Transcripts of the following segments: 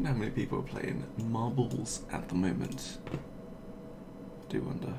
wonder how many people are playing marbles at the moment. I do wonder.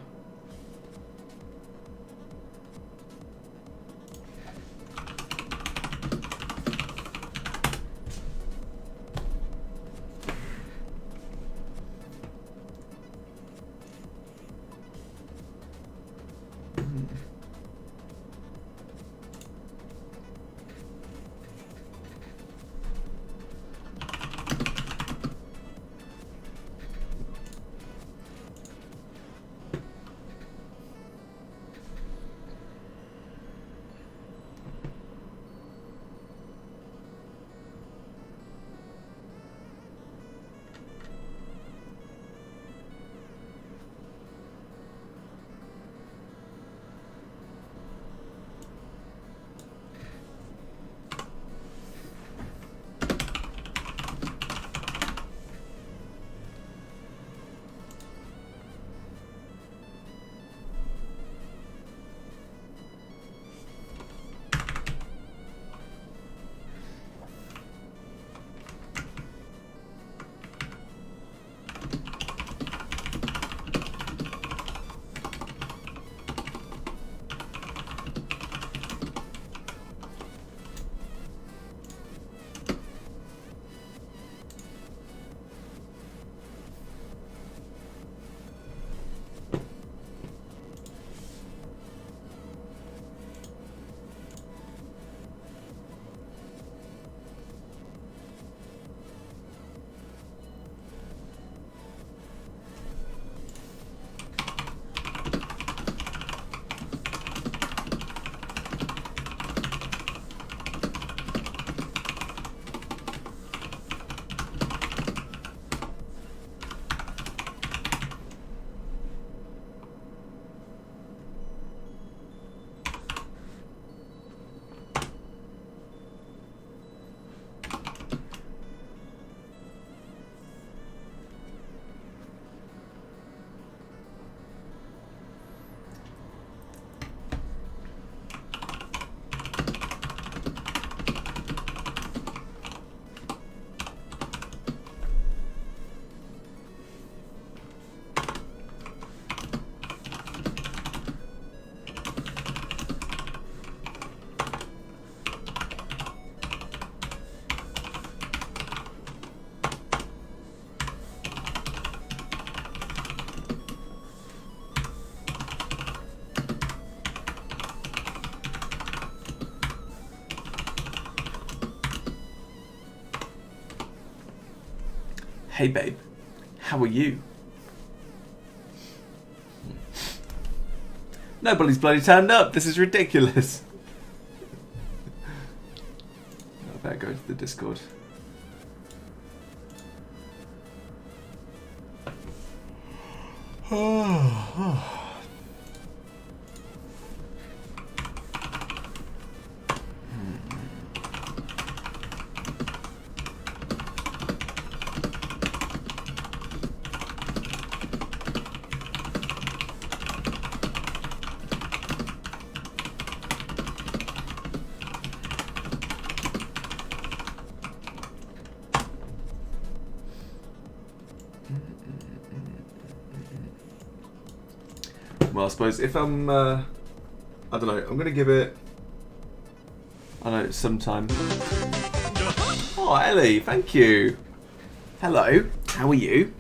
Hey babe, how are you? Nobody's bloody turned up. This is ridiculous. I better go to the Discord. Well, I suppose if I'm, I don't know, I'm going to give it, I don't know, some time. Oh, Ellie, thank you. Hello, how are you?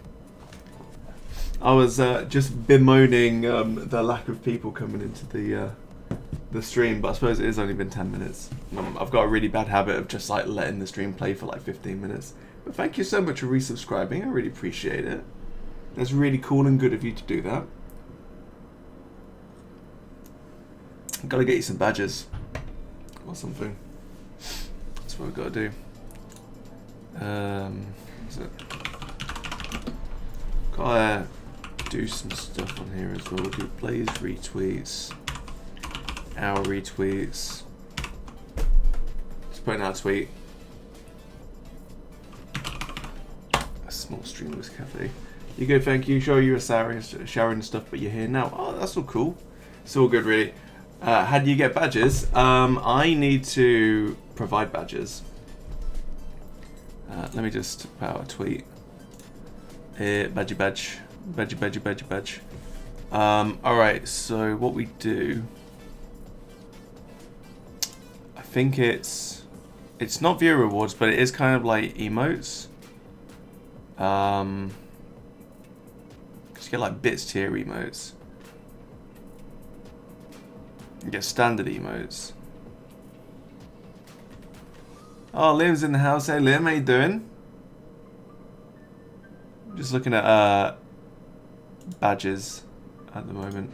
I was just bemoaning the lack of people coming into the stream, but I suppose it has only been 10 minutes. I've got a really bad habit of just like letting the stream play for like 15 minutes. But thank you so much for resubscribing, I really appreciate it. That's really cool and good of you to do that. Gotta get you some badges or something. That's what we've got to do. What's it? Gotta do some stuff on here as well. We'll do Blaze retweets, our retweets. Just putting out a tweet. A small streamers cafe. You good, thank you. Sure, you were showering and stuff, but you're here now. Oh, that's all cool. It's all good, really. How do you get badges? I need to provide badges. Let me just put out a tweet. Badgy badge. Badgy badgy badgy badge. Alright, so what we do... I think it's not viewer rewards, but it is kind of like emotes. Cause you get like bits tier emotes. You get standard emotes. Oh, Liam's in the house. Hey Liam, how you doing? Just looking at badges at the moment.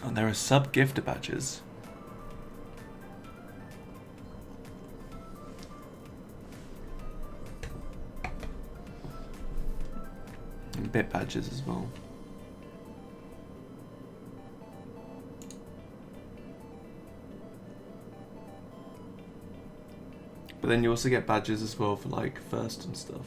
And there are sub-gifter badges. And bit badges as well. But then you also get badges as well for like first and stuff.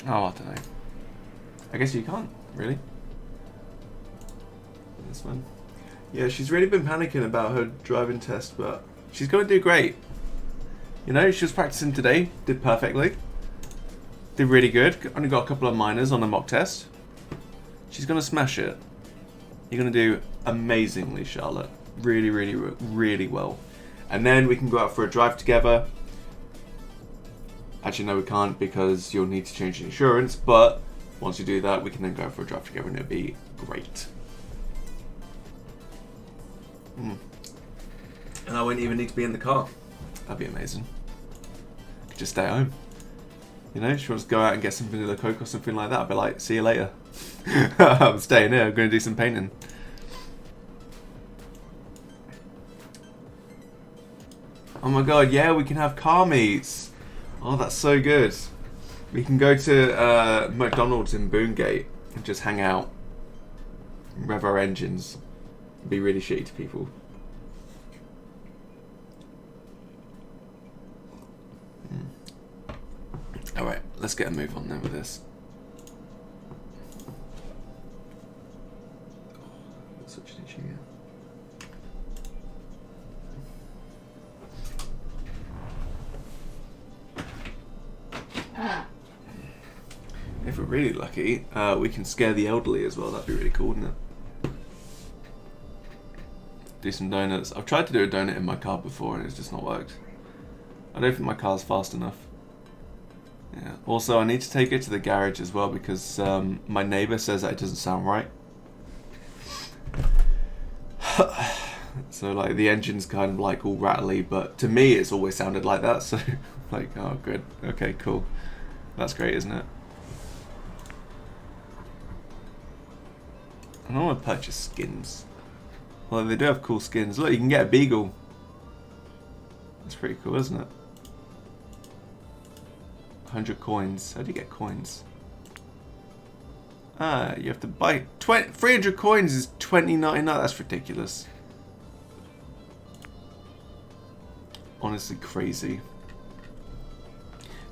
Oh, I don't know. I guess you can't, really. This one. Yeah, she's really been panicking about her driving test, but she's going to do great. You know, she was practicing today, did perfectly. Did really good. Only got a couple of minors on the mock test. She's going to smash it. You're going to do amazingly, Charlotte. Really, really, really well. And then we can go out for a drive together. Actually, no, we can't because you'll need to change the insurance. But once you do that, we can then go out for a drive together and it'll be great. And I won't even need to be in the car. That'd be amazing. Could just stay at home. You know, she wants to go out and get some vanilla Coke or something like that. I'd be like, see you later. I'm staying here. I'm going to do some painting. Oh my god, yeah, we can have car meets. Oh, that's so good. We can go to McDonald's in Boongate and just hang out. Rev our engines. Be really shitty to people. Alright, let's get a move on then with this. Such an issue, yeah. If we're really lucky, we can scare the elderly as well. That'd be really cool, wouldn't it? Do some donuts. I've tried to do a donut in my car before and it's just not worked. I don't think my car's fast enough. Yeah. Also, I need to take it to the garage as well because my neighbour says that it doesn't sound right. So like the engine's kind of like all rattly, but to me it's always sounded like that. So like, oh good, okay, cool. That's great, isn't it? I don't want to purchase skins. Well, they do have cool skins. Look, you can get a beagle. That's pretty cool, isn't it? 100 coins. How do you get coins? Ah, you have to buy 300 coins is $20.99. That's ridiculous. Honestly, crazy.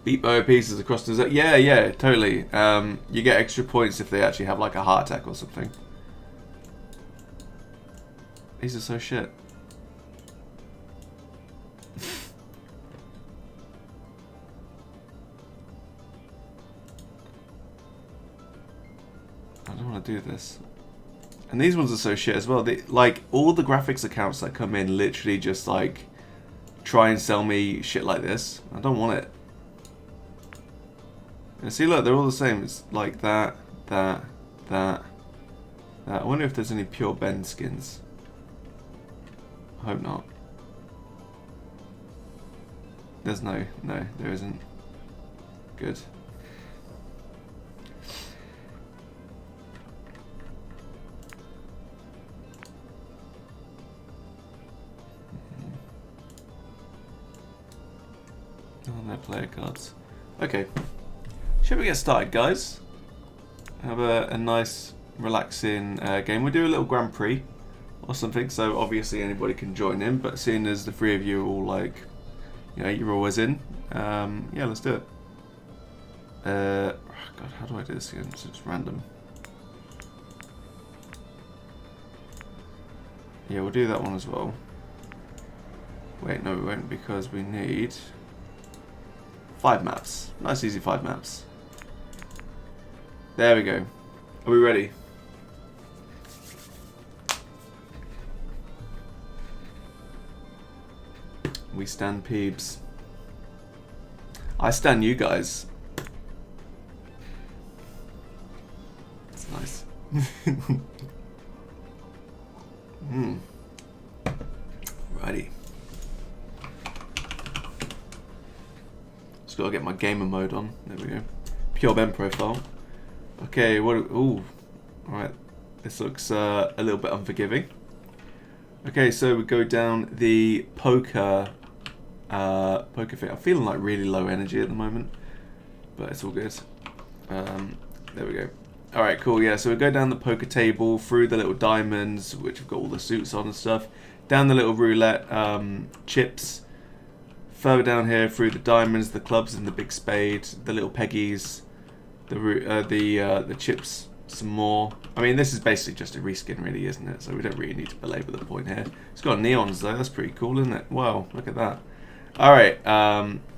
Beat bow pieces across the desert. Yeah, yeah, totally. You get extra points if they actually have like a heart attack or something. These are so shit. I don't want to do this. And these ones are so shit as well. They, like, all the graphics accounts that come in literally just, like, try and sell me shit like this. I don't want it. And see, look, they're all the same. It's like that, that, that, that. I wonder if there's any pure Ben skins. I hope not. There's no, there isn't. Good. Oh, no player cards. Okay. Shall we get started, guys? Have a nice, relaxing game. We'll do a little Grand Prix or something, so obviously anybody can join in, but seeing as the three of you are all like, you know, you're always in, yeah, let's do it. God, how do I do this again? So it's random. Yeah, we'll do that one as well. Wait, no, we won't, because we need 5 maps. Nice, easy 5 maps. There we go. Are we ready? We stand peeps. I stand you guys. It's nice. Righty. Just gotta get my gamer mode on. There we go. Pure Ben profile. Okay, what? Ooh, all right. This looks a little bit unforgiving. Okay, so we go down the poker thing. I'm feeling like really low energy at the moment, but it's all good. There we go. All right, cool. Yeah, so we go down the poker table through the little diamonds, which have got all the suits on and stuff. Down the little roulette chips. Further down here through the diamonds, the clubs, and the big spade, the little peggies. The chips, some more. I mean, this is basically just a reskin, really, isn't it? So we don't really need to belabor the point here. It's got neons, though. That's pretty cool, isn't it? Wow, look at that. All right,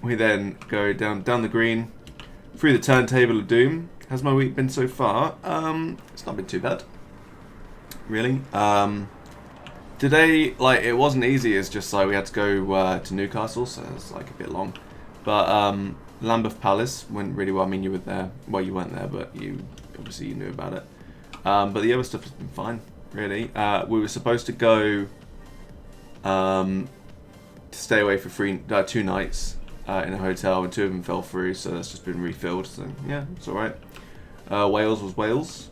we then go down the green, through the turntable of doom. How's my week been so far? It's not been too bad, really. Today, like, it wasn't easy. It's just like we had to go to Newcastle, so it's like a bit long. But Lambeth Palace went really well. I mean, you were there. Well, you weren't there, but you obviously you knew about it. But the other stuff has been fine, really. We were supposed to go to stay away for 2 nights in a hotel, and 2 of them fell through, so that's just been refilled. So yeah, it's all right. Wales was Wales.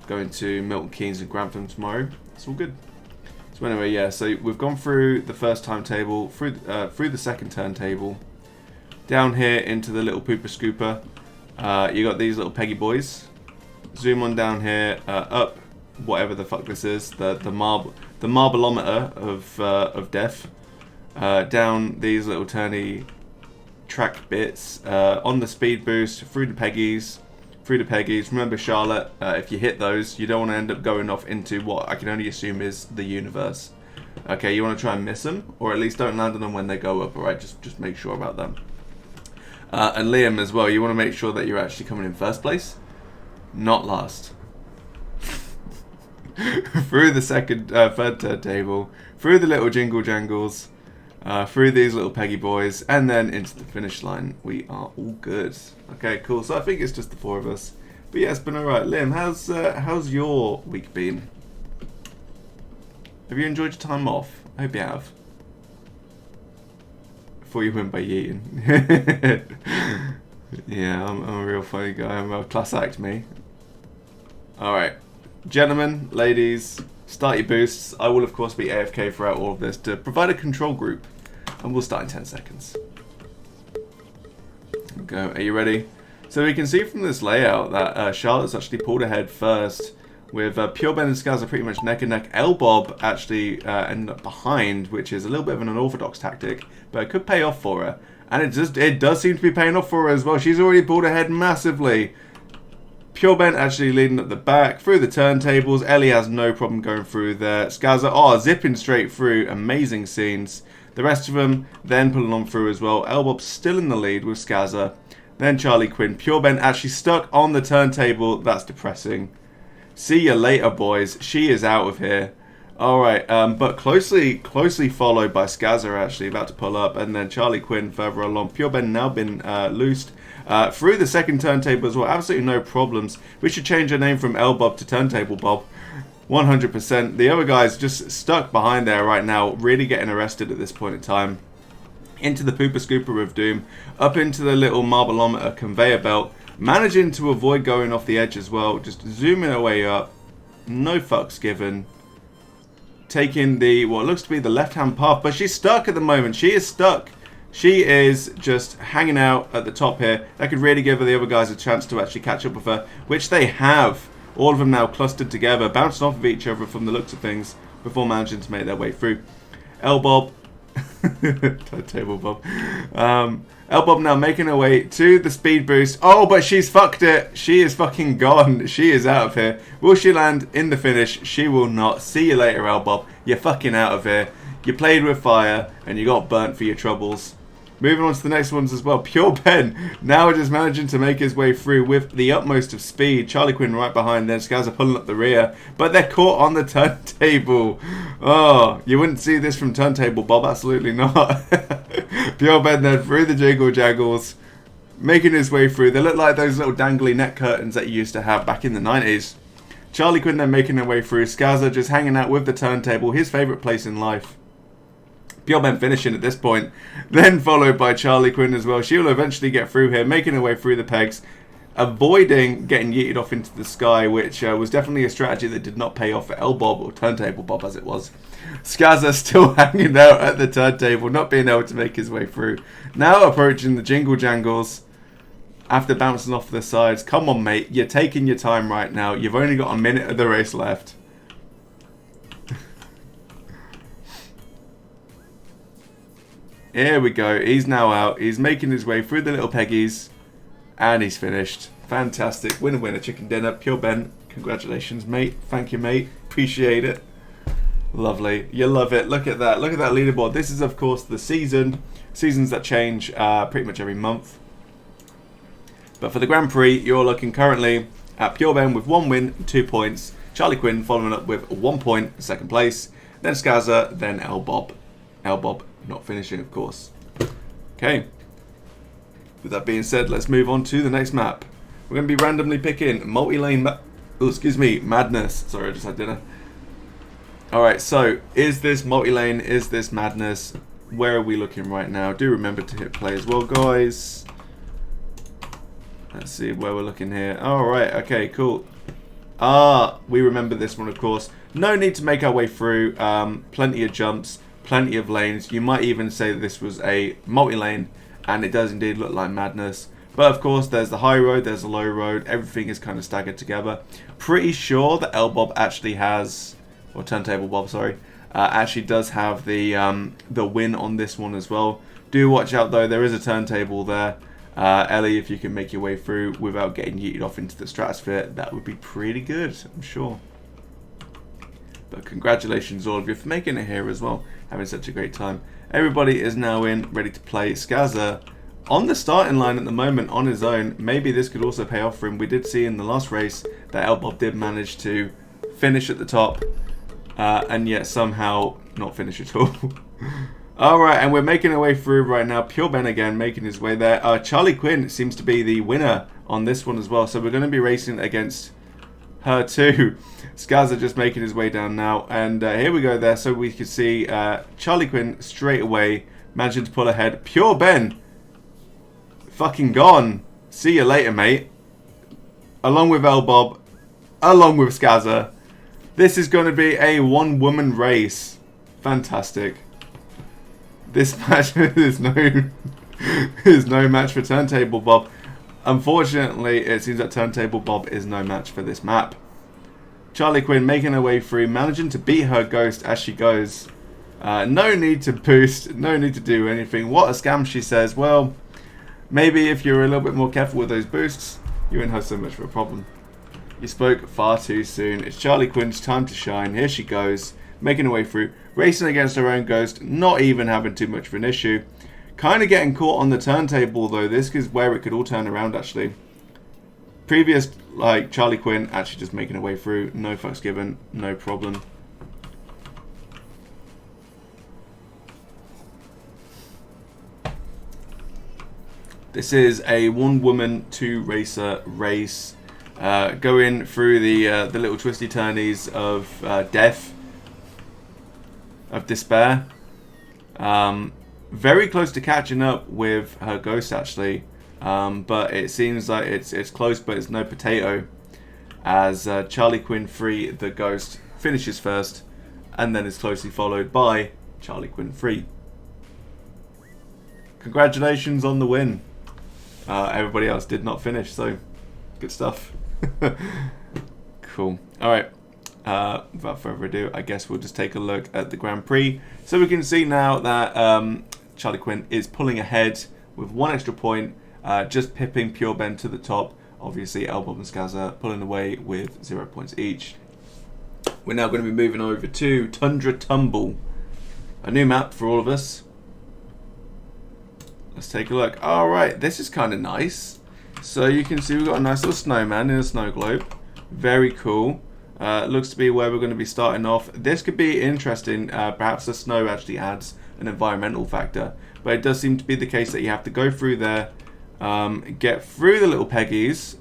Going to Milton Keynes and Grantham tomorrow. It's all good. So anyway, yeah. So we've gone through the first timetable, through the second turntable. Down here into the little pooper scooper, you got these little peggy boys. Zoom on down here, up, whatever the fuck this is, the marbleometer of death. Down these little turny track bits, on the speed boost, through the peggies. Remember, Charlotte, if you hit those, you don't want to end up going off into what I can only assume is the universe. Okay, you want to try and miss them, or at least don't land on them when they go up. All right, just make sure about them. And Liam as well, you want to make sure that you're actually coming in first place, not last. Through the third turntable, through the little jingle jangles, through these little peggy boys, and then into the finish line. We are all good. Okay, cool. So I think it's just the 4 of us. But yeah, it's been alright. Liam, how's your week been? Have you enjoyed your time off? I hope you have. Before you win by yeeting. Yeah, I'm a real funny guy. I'm a class act, me. Alright. Gentlemen, ladies, start your boosts. I will, of course, be AFK throughout all of this to provide a control group. And we'll start in 10 seconds. Go. Are you ready? So we can see from this layout that Charlotte's actually pulled ahead first, with Pure Ben and Skaz are pretty much neck and neck. Elbob actually ended up behind, which is a little bit of an unorthodox tactic, but it could pay off for her. And it does seem to be paying off for her as well. She's already pulled ahead massively. Pure Ben actually leading up the back through the turntables. Ellie has no problem going through there. Skazza, zipping straight through. Amazing scenes. The rest of them then pulling on through as well. Elbob still in the lead with Skazza. Then Charlie Quinn. Pure Ben actually stuck on the turntable. That's depressing. See you later, boys. She is out of here. Alright, but closely followed by Skazza actually, about to pull up. And then Charlie Quinn further along. Pure Ben now been loosed. Through the second turntable as well. Absolutely no problems. We should change her name from Elbob to Turntable Bob. 100%. The other guy's just stuck behind there right now, really getting arrested at this point in time. Into the Pooper Scooper of Doom, up into the little Marbleometer conveyor belt, managing to avoid going off the edge as well, just zooming her way up, no fucks given. Taking the, what looks to be the left-hand path, but she's stuck at the moment. She is stuck. She is just hanging out at the top here. That could really give the other guys a chance to actually catch up with her, which they have. All of them now clustered together, bouncing off of each other from the looks of things, before managing to make their way through. Elbob, Table Bob. Elbob now making her way to the speed boost. Oh, but she's fucked it. She is fucking gone. She is out of here. Will she land in the finish? She will not. See you later, Elbob. You're fucking out of here. You played with fire, and you got burnt for your troubles. Moving on to the next ones as well. Pure Ben now just managing to make his way through with the utmost of speed. Charlie Quinn right behind, then Skazza pulling up the rear. But they're caught on the turntable. Oh, you wouldn't see this from Turntable Bob. Absolutely not. Pure Ben then through the jiggle jaggles, making his way through. They look like those little dangly neck curtains that you used to have back in the 90s. Charlie Quinn then making their way through. Skazza just hanging out with the turntable. His favourite place in life. Pure Ben finishing at this point, then followed by Charlie Quinn as well. She'll eventually get through here, making her way through the pegs, avoiding getting yeeted off into the sky, which was definitely a strategy that did not pay off for Elbob, or Turntable Bob as it was. Skazza still hanging out at the turntable, not being able to make his way through. Now approaching the jingle jangles after bouncing off the sides. Come on, mate, you're taking your time right now. You've only got a minute of the race left. Here we go. He's now out. He's making his way through the little peggies. And he's finished. Fantastic. Winner, winner, chicken dinner. Pure Ben. Congratulations, mate. Thank you, mate. Appreciate it. Lovely. You love it. Look at that. Look at that leaderboard. This is, of course, the season. Seasons that change pretty much every month. But for the Grand Prix, you're looking currently at Pure Ben with 1 win, 2 points. Charlie Quinn following up with 1 point, second place. Then Skazza, then Elbob. Elbob not finishing, of course. Okay. With that being said, let's move on to the next map. We're going to be randomly picking multi-lane madness. Sorry, I just had dinner. Alright, so is this multi-lane? Is this madness? Where are we looking right now? Do remember to hit play as well, guys. Let's see where we're looking here. Alright, okay, cool. We remember this one, of course. No need to make our way through. Plenty of jumps. Plenty of lanes. You might even say that this was a multi-lane, and it does indeed look like madness. But of course, there's the high road, there's the low road. Everything is kind of staggered together. Pretty sure that Elbob actually has, or Turntable Bob, sorry, actually does have the win on this one as well. Do watch out though. There is a turntable there. Ellie, if you can make your way through without getting yeeted off into the stratosphere, that would be pretty good, I'm sure. But congratulations all of you for making it here as well. Having such a great time. Everybody is now in, ready to play. Skazza on the starting line at the moment on his own. Maybe this could also pay off for him. We did see in the last race that Elbob did manage to finish at the top. And yet somehow not finish at all. Alright, and we're making our way through right now. Pure Ben again making his way there. Charlie Quinn seems to be the winner on this one as well. So we're going to be racing against her too. Skazza just making his way down now. And here we go there. So we can see Charlie Quinn straight away managing to pull ahead. Pure Ben fucking gone. See you later, mate. Along with Elbob. Along with Skazza. This is going to be a one-woman race. Fantastic. This match is no match for Turntable Bob. Unfortunately, it seems that Turntable Bob is no match for this map. Charlie Quinn making her way through, managing to beat her ghost as she goes. No need to boost, no need to do anything. What a scam, she says. Well, maybe if you're a little bit more careful with those boosts, you wouldn't have so much of a problem. You spoke far too soon. It's Charlie Quinn's time to shine. Here she goes, making her way through, racing against her own ghost, not even having too much of an issue. Kind of getting caught on the turntable though. This is where it could all turn around actually. Previous, like, Charlie Quinn actually just making her way through. No fucks given. No problem. This is a one-woman, two-racer race. Going through the little twisty turnies of death. Of despair. Very close to catching up with her ghost actually. But it seems like it's close, but it's no potato. As Charlie Quinn 3, the ghost, finishes first, and then is closely followed by Charlie Quinn 3. Congratulations on the win. Everybody else did not finish, so good stuff. Cool. Alright, without further ado, I guess we'll just take a look at the Grand Prix. So we can see now that Charlie Quinn is pulling ahead with 1 extra point. Just pipping Pure Ben to the top. Obviously, Elbob and Skaza pulling away with 0 points each. We're now going to be moving over to Tundra Tumble. A new map for all of us. Let's take a look. Alright, this is kind of nice. So you can see we've got a nice little snowman in a snow globe. Very cool. Looks to be where we're going to be starting off. This could be interesting. Perhaps the snow actually adds an environmental factor. But it does seem to be the case that you have to go through there. Get through the little peggies,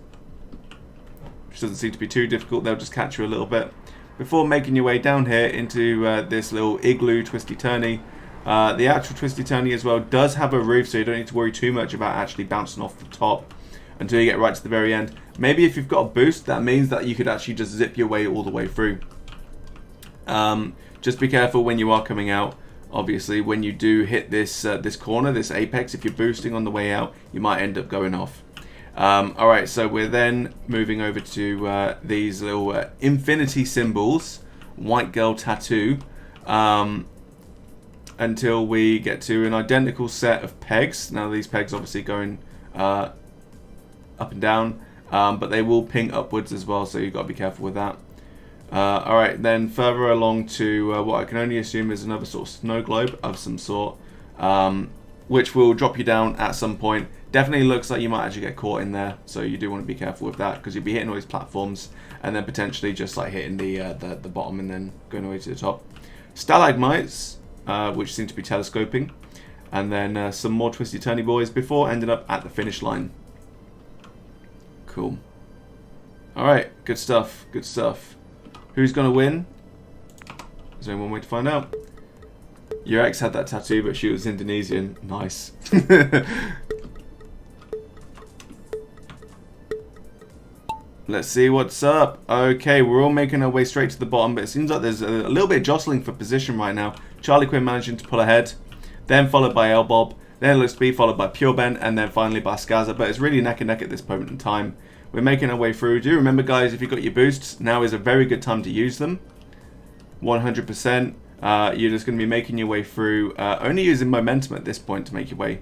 which doesn't seem to be too difficult. They'll just catch you a little bit before making your way down here into this little igloo twisty turny. The actual twisty turny as well does have a roof, so you don't need to worry too much about actually bouncing off the top until you get right to the very end. Maybe if you've got a boost, that means that you could actually just zip your way all the way through. Just be careful when you are coming out. Obviously, when you do hit this this corner, this apex, if you're boosting on the way out, you might end up going off. Alright, so we're then moving over to these little infinity symbols, white girl tattoo, until we get to an identical set of pegs. Now these pegs obviously going up and down, but they will ping upwards as well, so you've got to be careful with that. Alright, then further along to what I can only assume is another sort of snow globe of some sort, which will drop you down at some point. Definitely looks like you might actually get caught in there, so you do want to be careful with that, because you'll be hitting all these platforms and then potentially just like hitting the bottom and then going away to the top. Stalagmites, which seem to be telescoping, and then some more twisty turny boys before ending up at the finish line. Cool. Alright, good stuff, good stuff. Who's going to win? There's only one way to find out. Your ex had that tattoo, but she was Indonesian. Nice. Let's see what's up. Okay, we're all making our way straight to the bottom, but it seems like there's a little bit of jostling for position right now. Charlie Quinn managing to pull ahead, then followed by Elbob, then it looks to be followed by Pure Ben, and then finally by Skaza, but it's really neck and neck at this moment in time. We're making our way through. Do remember, guys, if you've got your boosts, now is a very good time to use them. 100%. You're just going to be making your way through, only using momentum at this point to make your way.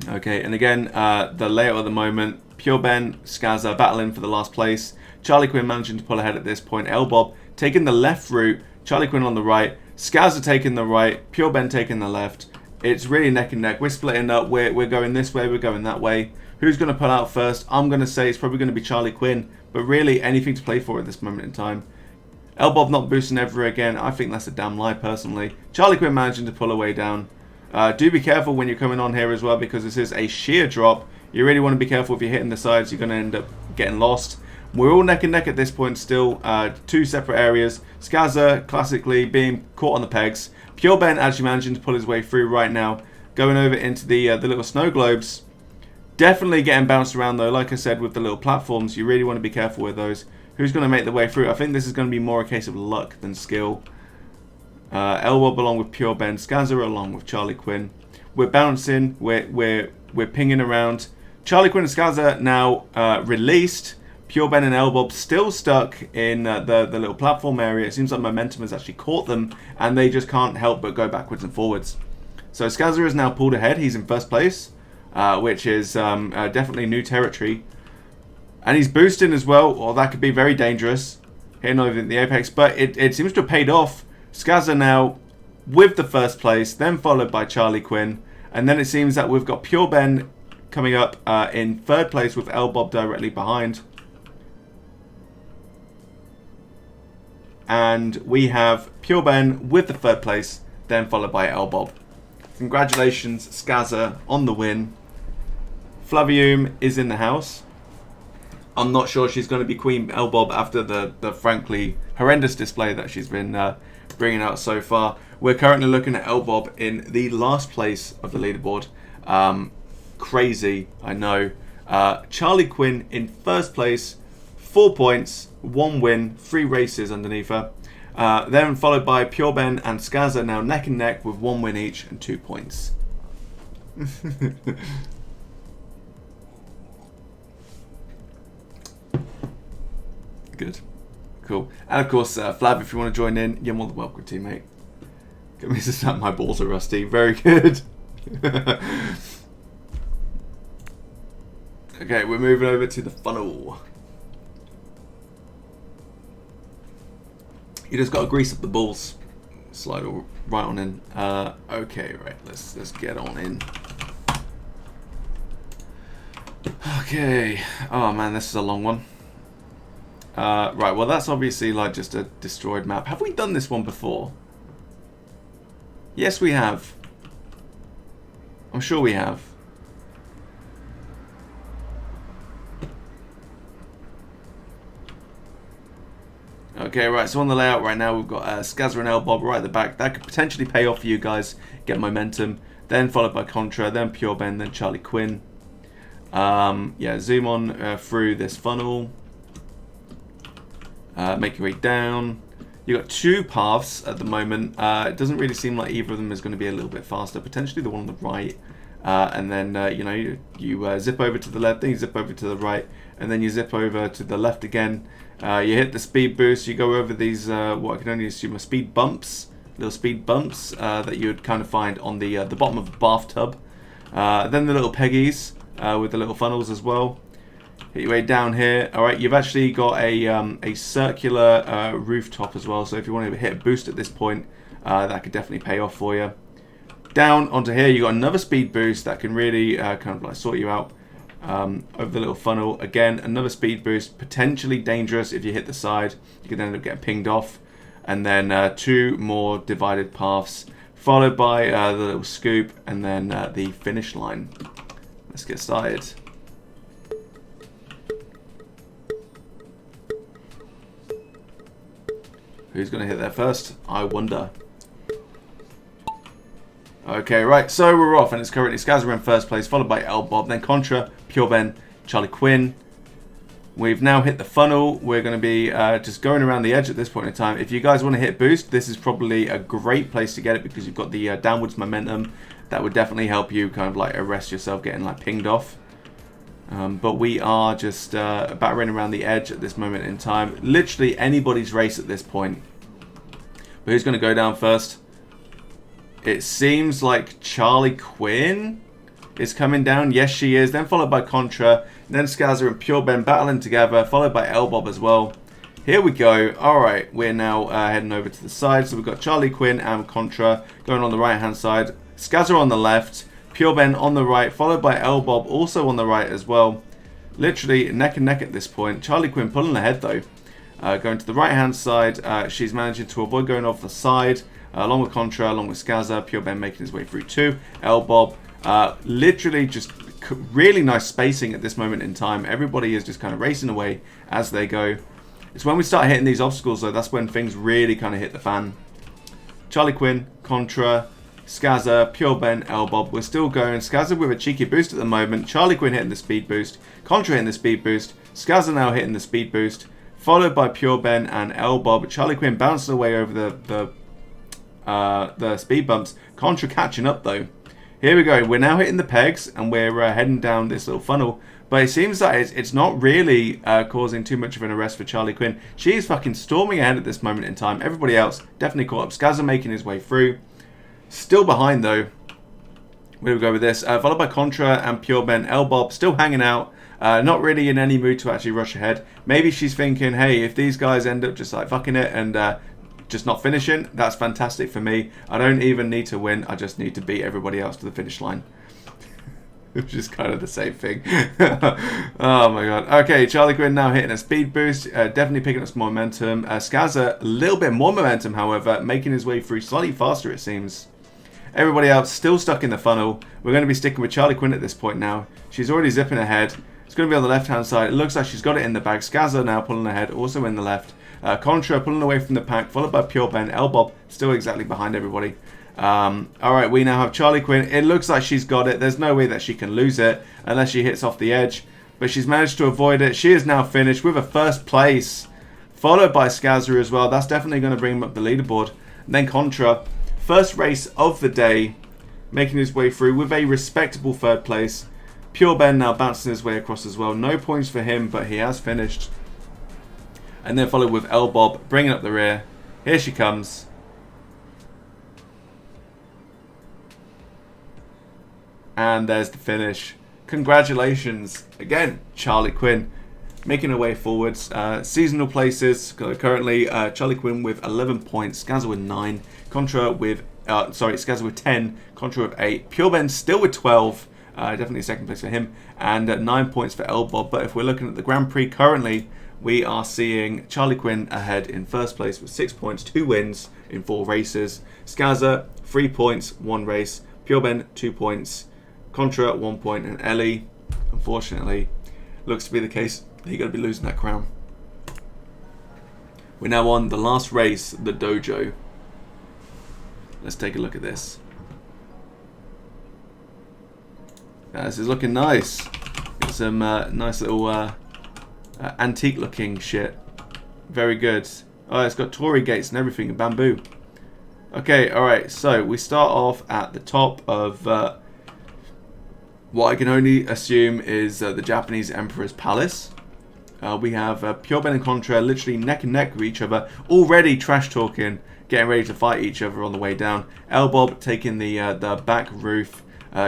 Okay, and again, the layout at the moment, Pure Ben, Skaza battling for the last place. Charlie Quinn managing to pull ahead at this point. Elbob taking the left route, Charlie Quinn on the right, Skaza taking the right, Pure Ben taking the left. It's really neck and neck. We're splitting up. We're going this way, we're going that way. Who's going to pull out first? I'm going to say it's probably going to be Charlie Quinn, but really anything to play for at this moment in time. Elbob not boosting ever again. I think that's a damn lie, personally. Charlie Quinn managing to pull away down. Do be careful when you're coming on here as well, because this is a sheer drop. You really want to be careful if you're hitting the sides. You're going to end up getting lost. We're all neck and neck at this point still. Two separate areas. Skaza classically being caught on the pegs. Pure Ben actually managing to pull his way through right now. Going over into the little snow globes. Definitely getting bounced around though. Like I said, with the little platforms, you really want to be careful with those. Who's going to make the way through? I think this is going to be more a case of luck than skill. Elwob along with Pure Ben. Skaza along with Charlie Quinn. We're bouncing. We're pinging around. Charlie Quinn and Skaza now released. Pure Ben and Elbob still stuck in the little platform area. It seems like momentum has actually caught them, and they just can't help but go backwards and forwards. So Skaza is now pulled ahead. He's in first place. which is definitely new territory. And he's boosting as well, or that could be very dangerous, hitting over the apex. But it seems to have paid off. Skazza now with the first place, then followed by Charlie Quinn. And then it seems that we've got Pure Ben coming up in third place with Elbob directly behind. And we have Pure Ben with the third place, then followed by Elbob. Congratulations, Skazza, on the win. Flavium is in the house. I'm not sure she's going to be Queen Elbob after the frankly horrendous display that she's been bringing out so far. We're currently looking at Elbob in the last place of the leaderboard. Crazy, I know. Charlie Quinn in first place, 4 points, 1 win, 3 races underneath her. Then followed by Pure Ben and Skazza, now neck and neck with 1 win each and 2 points. Good. Cool. And of course, Flav, if you want to join in, you're more than welcome to, mate. Get me to snap, my balls are rusty. Very good. Okay, we're moving over to the funnel. You just got to grease up the balls. Slide right on in. Okay, right. Let's get on in. Okay. Oh man, this is a long one. Right, well that's obviously like just a destroyed map. Have we done this one before? Yes, we have. I'm sure we have. Okay, right, so on the layout right now we've got Skazza and Elbob right at the back. That could potentially pay off for you guys, get momentum. Then followed by Contra, then Pure Ben, then Charlie Quinn. Yeah, zoom on through this funnel. Make your way down. You've got 2 paths at the moment. It doesn't really seem like either of them is going to be a little bit faster. Potentially the one on the right. And then, you know, you zip over to the left, then you zip over to the right, and then you zip over to the left again. You hit the speed boost, you go over these, what I can only assume are speed bumps, little speed bumps that you would kind of find on the bottom of the bathtub. Then the little peggies with the little funnels as well. Hit your way down here. All right, you've actually got a circular rooftop as well. So if you want to hit a boost at this point, that could definitely pay off for you. Down onto here, you got another speed boost that can really kind of like sort you out. Over the little funnel, again, another speed boost, potentially dangerous if you hit the side. You could end up getting pinged off. And then 2 more divided paths, followed by the little scoop, and then the finish line. Let's get started. Who's going to hit there first? I wonder. Okay, right, so we're off, and it's currently Skazza in first place, followed by Elbob, then Contra, Pure Ben, Charlie Quinn. We've now hit the funnel. We're going to be just going around the edge at this point in time. If you guys want to hit boost, this is probably a great place to get it because you've got the downwards momentum. That would definitely help you kind of like arrest yourself getting like pinged off. But we are just battering around the edge at this moment in time. Literally anybody's race at this point. But who's going to go down first? It seems like Charlie Quinn is coming down. Yes, she is. Then followed by Contra. Then Skazza and Pure Ben battling together. Followed by Elbob as well. Here we go. Alright, we're now heading over to the side. So we've got Charlie Quinn and Contra going on the right-hand side. Skazza on the left. Pure Ben on the right. Followed by Elbob also on the right as well. Literally neck and neck at this point. Charlie Quinn pulling ahead though. Going to the right-hand side. She's managing to avoid going off the side. Along with Contra, along with Skazza, Pure Ben making his way through too. Elbob, literally just really nice spacing at this moment in time. Everybody is just kind of racing away as they go. It's when we start hitting these obstacles though, that's when things really kind of hit the fan. Charlie Quinn, Contra, Skazza, Pure Ben, Elbob. We're still going. Skazza with a cheeky boost at the moment. Charlie Quinn hitting the speed boost. Contra hitting the speed boost. Skazza now hitting the speed boost. Followed by Pure Ben and Elbob. Charlie Quinn bouncing away over the speed bumps. Contra catching up though. Here we go. We're now hitting the pegs and we're heading down this little funnel. But it seems that it's not really causing too much of an arrest for Charlie Quinn. She is fucking storming ahead at this moment in time. Everybody else definitely caught up. Skazza making his way through. Still behind though. Where do we go with this? Followed by Contra and Pure Ben Elbob, still hanging out. Not really in any mood to actually rush ahead. Maybe she's thinking, hey, if these guys end up just like fucking it and just not finishing, that's fantastic for me. I don't even need to win. I just need to beat everybody else to the finish line. Which is kind of the same thing. Oh my god. Okay, Charlie Quinn now hitting a speed boost. Definitely picking up some momentum. Skaza, a little bit more momentum, however, making his way through slightly faster, it seems. Everybody else still stuck in the funnel. We're going to be sticking with Charlie Quinn at this point now. She's already zipping ahead. It's going to be on the left-hand side. It looks like she's got it in the bag. Skaza now pulling ahead, also in the left. Contra pulling away from the pack, followed by Pure Ben. Elbob still exactly behind everybody. Alright, we now have Charlie Quinn. It looks like she's got it. There's no way that she can lose it unless she hits off the edge. But she's managed to avoid it. She is now finished with a first place. Followed by Skaza as well. That's definitely going to bring him up the leaderboard. And then Contra. First race of the day. Making his way through with a respectable third place. Pure Ben now bouncing his way across as well. No points for him, but he has finished. And then followed with Elbob, bringing up the rear. Here she comes. And there's the finish. Congratulations. Again, Charlie Quinn making her way forwards. Seasonal places. Currently, Charlie Quinn with 11 points. Skaza with 9. Contra with... Skaza with 10. Contra with 8. Pure Ben still with 12. Definitely second place for him. And 9 points for Elbob. But if we're looking at the Grand Prix currently, we are seeing Charlie Quinn ahead in first place with 6 points, 2 wins in 4 races. Skaza, 3 points, 1 race. Pure Ben, 2 points. Contra, 1 point. And Ellie, unfortunately, looks to be the case that you're going to be losing that crown. We're now on the last race, the dojo. Let's take a look at this. This is looking nice. Got some nice little antique looking shit. Very good. Oh, it's got Tory gates and everything in bamboo. Okay, alright, so we start off at the top of what I can only assume is the Japanese Emperor's Palace. We have Pure Ben and Contra literally neck and neck with each other, already trash talking, getting ready to fight each other on the way down. Elbob taking the back roof.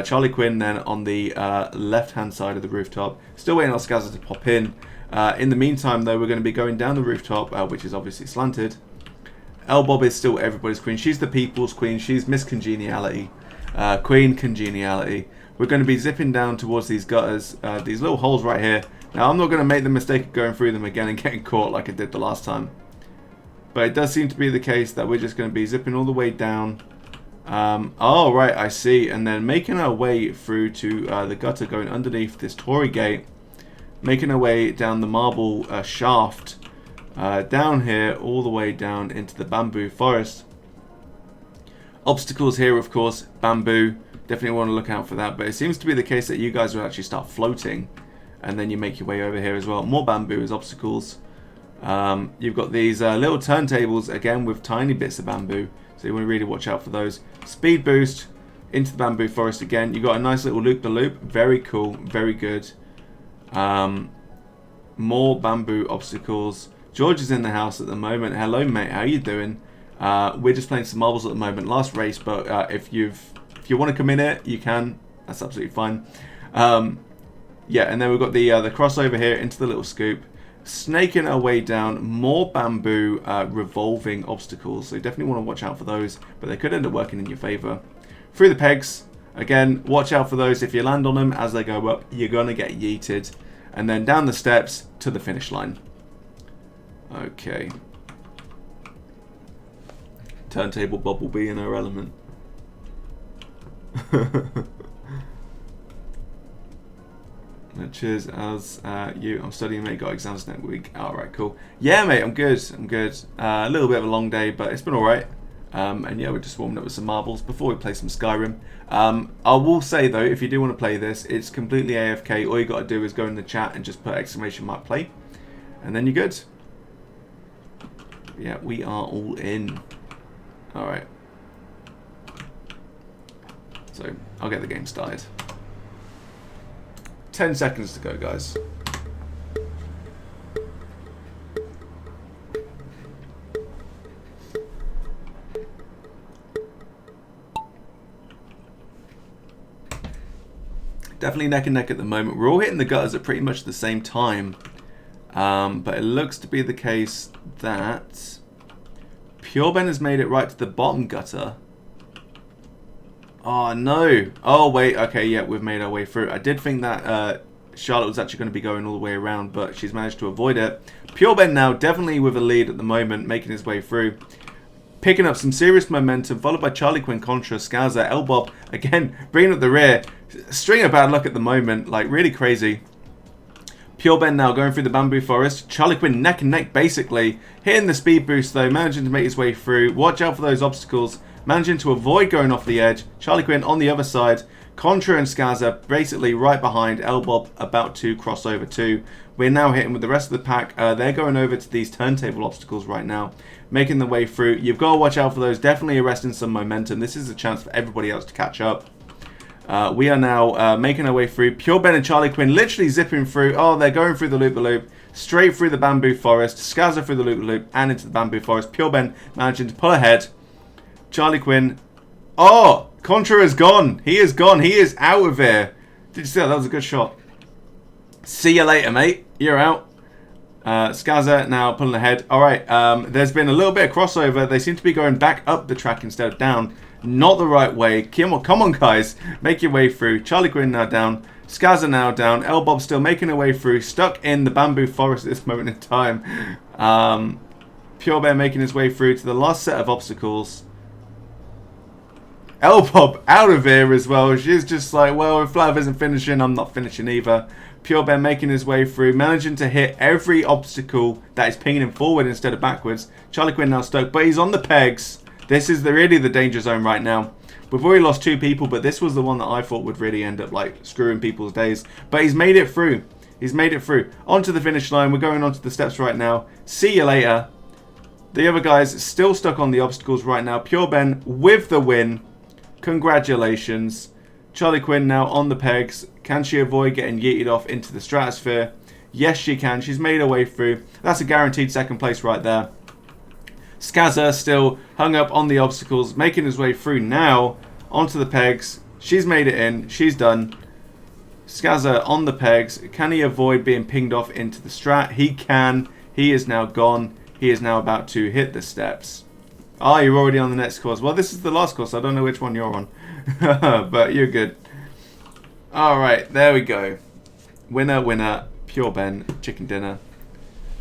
Charlie Quinn then on the left-hand side of the rooftop. Still waiting on Skaza to pop in. In the meantime, though, we're going to be going down the rooftop, which is obviously slanted. Elbob is still everybody's queen. She's the people's queen. She's Miss Congeniality. Queen Congeniality. We're going to be zipping down towards these gutters, these little holes right here. Now, I'm not going to make the mistake of going through them again and getting caught like I did the last time. But it does seem to be the case that we're just going to be zipping all the way down. Oh, right, I see. And then making our way through to the gutter, going underneath this Tory gate. Making our way down the marble shaft. Down here, all the way down into the bamboo forest. Obstacles here, of course, bamboo. Definitely want to look out for that. But it seems to be the case that you guys will actually start floating. And then you make your way over here as well. More bamboo as obstacles. You've got these little turntables, again, with tiny bits of bamboo. So you want to really watch out for those. Speed boost into the bamboo forest again. You've got a nice little loop-the-loop. Very cool. Very good. More bamboo obstacles. George is in the house at the moment. Hello, mate. How you doing? We're just playing some marbles at the moment. Last race, but if you want to come in here, you can. That's absolutely fine. Yeah, and then we've got the crossover here into the little scoop. Snaking our way down. More bamboo revolving obstacles. So you definitely want to watch out for those. But they could end up working in your favour. Through the pegs. Again, watch out for those. If you land on them as they go up, you're going to get yeeted. And then down the steps to the finish line. Okay. Turntable Bob will be in her element. Cheers, as you. I'm studying, mate. Got exams next week. Alright, cool. Yeah, mate, I'm good. I'm good. A little bit of a long day, but it's been alright. And yeah, we're just warming up with some marbles before we play some Skyrim. I will say, though, if you do want to play this, it's completely AFK. All you got to do is go in the chat and just put ! play. And then you're good. Yeah, we are all in. Alright. So, I'll get the game started. 10 seconds to go, guys. Definitely neck and neck at the moment. We're all hitting the gutters at pretty much the same time. But it looks to be the case that Purebenn has made it right to the bottom gutter. Oh, no. Oh, wait. Okay, yeah, we've made our way through. I did think that Charlotte was actually going to be going all the way around, but she's managed to avoid it. Purebenn now definitely with a lead at the moment, making his way through. Picking up some serious momentum, followed by Charlie Quinn, Contra, Scouser, Elbob, again, bringing up the rear. String of bad luck at the moment, like really crazy. Purebenn now going through the bamboo forest. Charlie Quinn neck and neck basically. Hitting the speed boost though, managing to make his way through. Watch out for those obstacles. Managing to avoid going off the edge. Charlie Quinn on the other side. Contra and Skaza basically right behind. Elbob about to cross over too. We're now hitting with the rest of the pack. They're going over to these turntable obstacles right now. Making their way through. You've got to watch out for those. Definitely arresting some momentum. This is a chance for everybody else to catch up. We are now making our way through. Purebenn and Charlie Quinn literally zipping through. Oh, they're going through the loop-the-loop. Straight through the bamboo forest. Skaza through the loop-the-loop and into the bamboo forest. Purebenn managing to pull ahead. Charlie Quinn. Oh, Contra is gone. He is gone. He is out of here. Did you see that? That was a good shot. See you later, mate. You're out. Skaza now pulling ahead. Alright, there's been a little bit of crossover. They seem to be going back up the track instead of down. Not the right way. Come on, guys. Make your way through. Charlie Quinn now down. Skaza now down. Elbob still making her way through. Stuck in the bamboo forest at this moment in time. Purebenn making his way through to the last set of obstacles. Elbob out of here as well. She's just like, well, if Flav isn't finishing, I'm not finishing either. Purebenn making his way through, managing to hit every obstacle that is pinging him forward instead of backwards. Charlie Quinn now stuck, but he's on the pegs. This is really the danger zone right now. We've already lost 2 people, but this was the one that I thought would really end up like screwing people's days. But he's made it through. He's made it through. Onto the finish line. We're going onto the steps right now. See you later. The other guys still stuck on the obstacles right now. Purebenn with the win. Congratulations. Charlie Quinn now on the pegs. Can she avoid getting yeeted off into the stratosphere? Yes, she can. She's made her way through. That's a guaranteed second place right there. Skaza still hung up on the obstacles, making his way through now onto the pegs. She's made it in. She's done. Skaza on the pegs. Can he avoid being pinged off into the strat? He can. He is now gone. He is now about to hit the steps. Ah, you're already on the next course. Well, this is the last course. I don't know which one you're on. But you're good. Alright, there we go. Winner, winner, Purebenn, chicken dinner.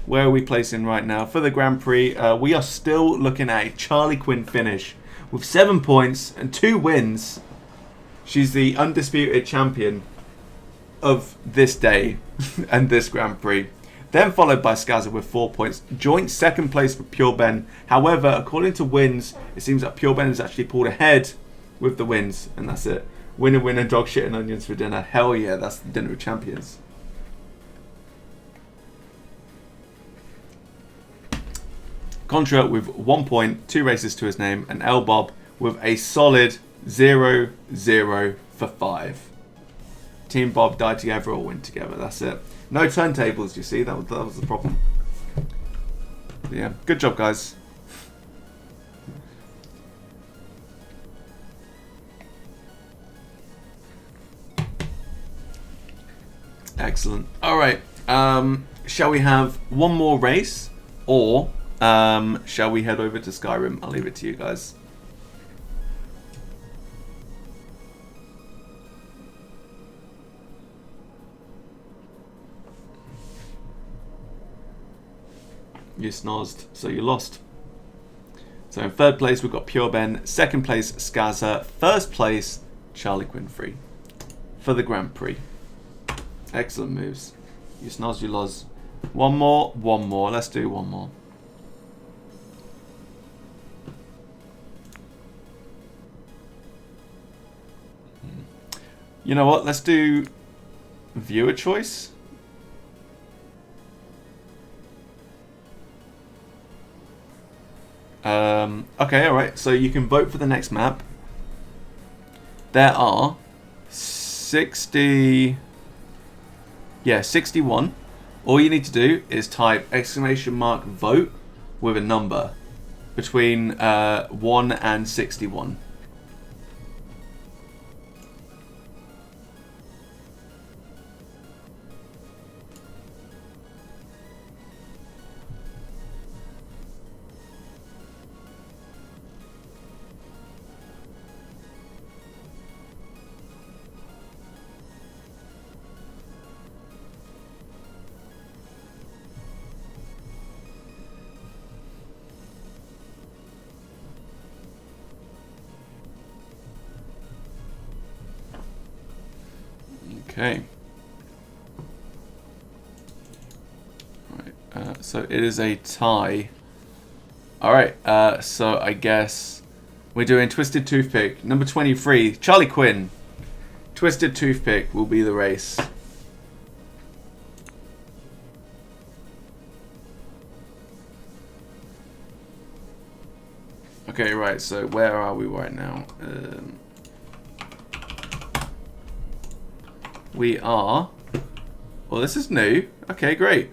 Where are we placing right now? For the Grand Prix, we are still looking at a Charlie Quinn finish. With 7 points and 2 wins. She's the undisputed champion of this day and this Grand Prix. Then followed by Skaza with 4 points. Joint second place for Purebenn. However, according to wins, it seems that Purebenn has actually pulled ahead with the wins. And that's it. Winner, winner, dog shit and onions for dinner. Hell yeah, that's the dinner of champions. Contra with 1 point, 2 races to his name. And Elbob with a solid 0-0 for 5. Team Bob die together or win together. That's it. No turntables, you see. That was the problem. But yeah, good job, guys. Excellent. All right. Shall we have one more race, or shall we head over to Skyrim? I'll leave it to you guys. You snozzed, so you lost. So in third place we've got Purebenn, second place Skaza, first place Charlie Quinn free for the Grand Prix. Excellent moves. You snoz, you loz. One more. Let's do one more. You know what? Let's do viewer choice. Okay, alright, so you can vote for the next map. There are 61. All you need to do is type !vote with a number between 1 and 61. Okay. Right, so it is a tie. Alright, so I guess we're doing Twisted Toothpick. Number 23, Charlie Quinn. Twisted Toothpick will be the race. Okay, right, so where are we right now? We are... Well, this is new. Okay, great.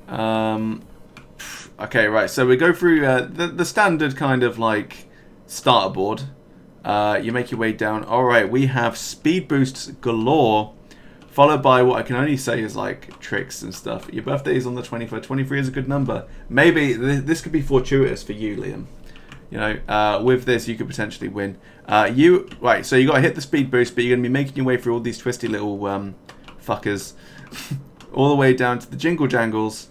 Okay, right, so we go through the standard kind of, like, starter board. You make your way down. Alright, we have speed boosts galore, followed by what I can only say is, like, tricks and stuff. Your birthday is on the 23rd. 23 is a good number. Maybe this could be fortuitous for you, Liam. You know, with this, you could potentially win. Right, so you got to hit the speed boost, but you're going to be making your way through all these twisty little fuckers. All the way down to the jingle jangles.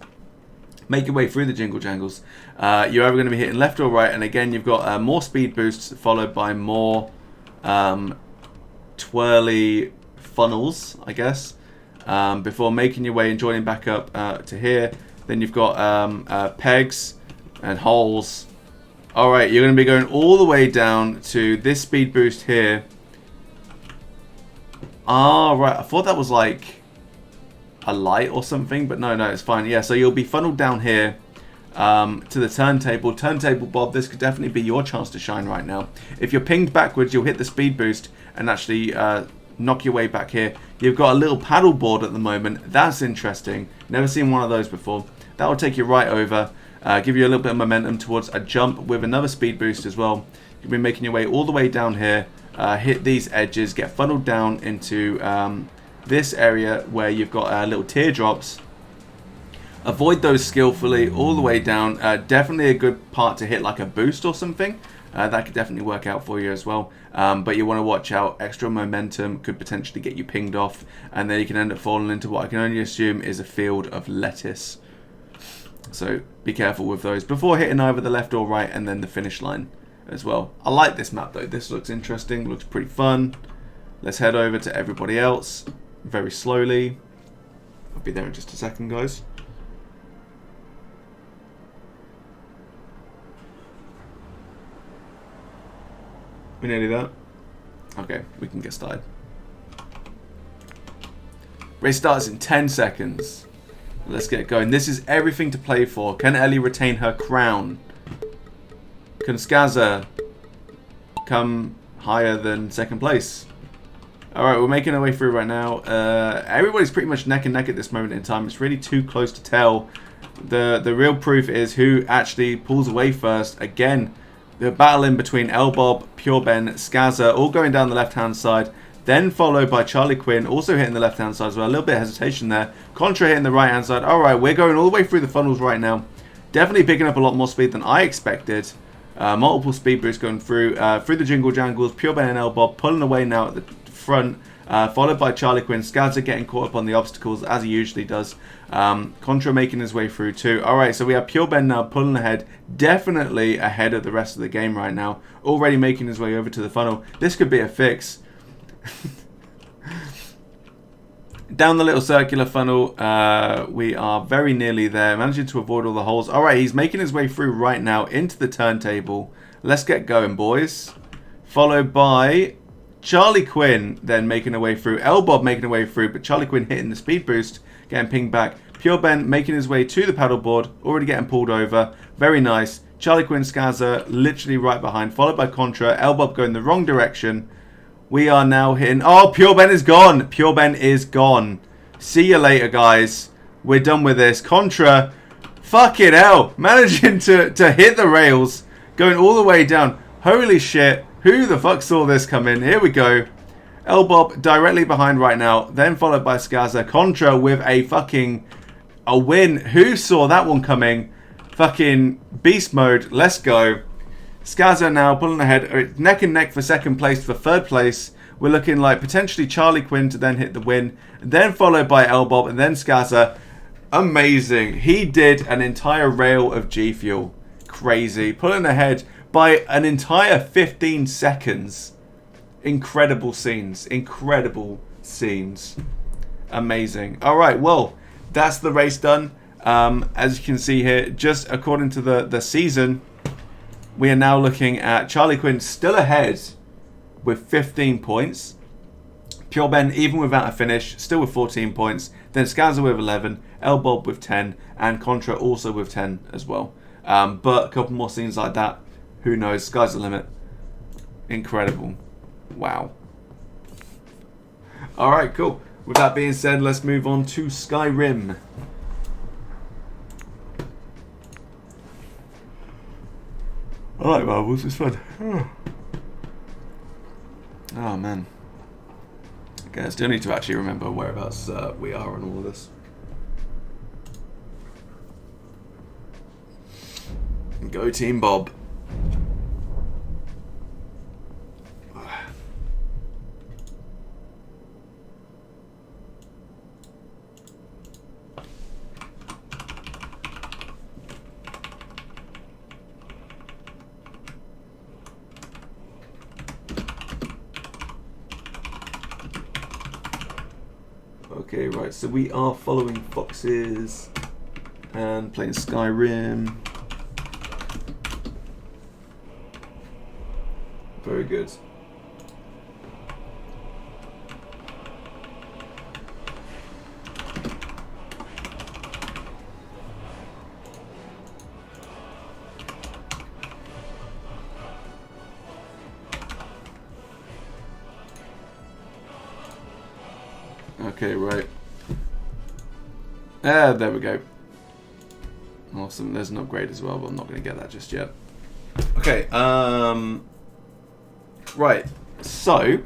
Make your way through the jingle jangles. You're either going to be hitting left or right, and again, you've got more speed boosts, followed by more twirly funnels, I guess, before making your way and joining back up to here. Then you've got pegs and holes. Alright, you're going to be going all the way down to this speed boost here. Ah, right. I thought that was like a light or something, but no, it's fine. Yeah, so you'll be funneled down here to the turntable. Turntable Bob, this could definitely be your chance to shine right now. If you're pinged backwards, you'll hit the speed boost and actually knock your way back here. You've got a little paddle board at the moment. That's interesting. Never seen one of those before. That will take you right over. Give you a little bit of momentum towards a jump with another speed boost as well. You'll be making your way all the way down here, hit these edges, get funneled down into this area where you've got little teardrops. Avoid those skillfully all the way down. Definitely a good part to hit like a boost or something. That could definitely work out for you as well. But you want to watch out. Extra momentum could potentially get you pinged off, and then you can end up falling into what I can only assume is a field of lettuce. So be careful with those before hitting either the left or right and then the finish line as well. I like this map though. This looks interesting, looks pretty fun. Let's head over to everybody else very slowly. I'll be there in just a second, guys. We nearly there. Okay, we can get started. Race starts in 10 seconds. Let's get going. This is everything to play for. Can Ellie retain her crown? Can Skaza come higher than second place? Alright, we're making our way through right now. Everybody's pretty much neck and neck at this moment in time. It's really too close to tell. The real proof is who actually pulls away first. Again, the battle in between Elbob, PureBen, Skaza, all going down the left-hand side. Then followed by Charlie Quinn, also hitting the left-hand side as well. A little bit of hesitation there. Contra hitting the right-hand side. Alright, we're going all the way through the funnels right now. Definitely picking up a lot more speed than I expected. Multiple speed boosts going through the jingle jangles. PureBen and Elbob pulling away now at the front. Followed by Charlie Quinn. Skaza getting caught up on the obstacles as he usually does. Contra making his way through too. Alright, so we have PureBen now pulling ahead. Definitely ahead of the rest of the game right now. Already making his way over to the funnel. This could be a fix. Down the little circular funnel, we are very nearly there, managing to avoid all the holes. Alright, he's making his way through right now into the turntable. Let's get going, boys. Followed by Charlie Quinn then making a way through. Elbob making a way through, but Charlie Quinn hitting the speed boost, getting pinged back. PureBen making his way to the paddleboard, already getting pulled over. Very nice. Charlie Quinn, Skaza literally right behind, followed by Contra. Elbob going the wrong direction. We are now hitting... Oh, PureBen is gone. PureBen is gone. See you later, guys. We're done with this. Contra, fucking hell. Managing to hit the rails. Going all the way down. Holy shit. Who the fuck saw this come in? Here we go. Elbob directly behind right now. Then followed by Skaza. Contra with a win. Who saw that one coming? Fucking beast mode. Let's go. Skaza now pulling ahead, neck and neck for second place. For third place, we're looking like potentially Charlie Quinn to then hit the win. Then followed by Elbob and then Skaza. Amazing. He did an entire rail of G Fuel. Crazy. Pulling ahead by an entire 15 seconds. Incredible scenes. Incredible scenes. Amazing. All right, well, that's the race done. As you can see here, just according to the season, we are now looking at Charlie Quinn still ahead with 15 points. Pure Ben, even without a finish, still with 14 points. Then Scazza with 11, El Bob with 10, and Contra also with 10 as well. But a couple more scenes like that, who knows? Sky's the limit. Incredible. Wow. Alright, cool. With that being said, let's move on to Skyrim. I like marbles, it's fun. Oh man. Okay, I still need to actually remember whereabouts we are on all of this. Go Team Bob. Okay, right, so we are following foxes and playing Skyrim. Very good. Okay, right. There we go. Awesome. There's an upgrade as well, but I'm not going to get that just yet. Okay, right. So,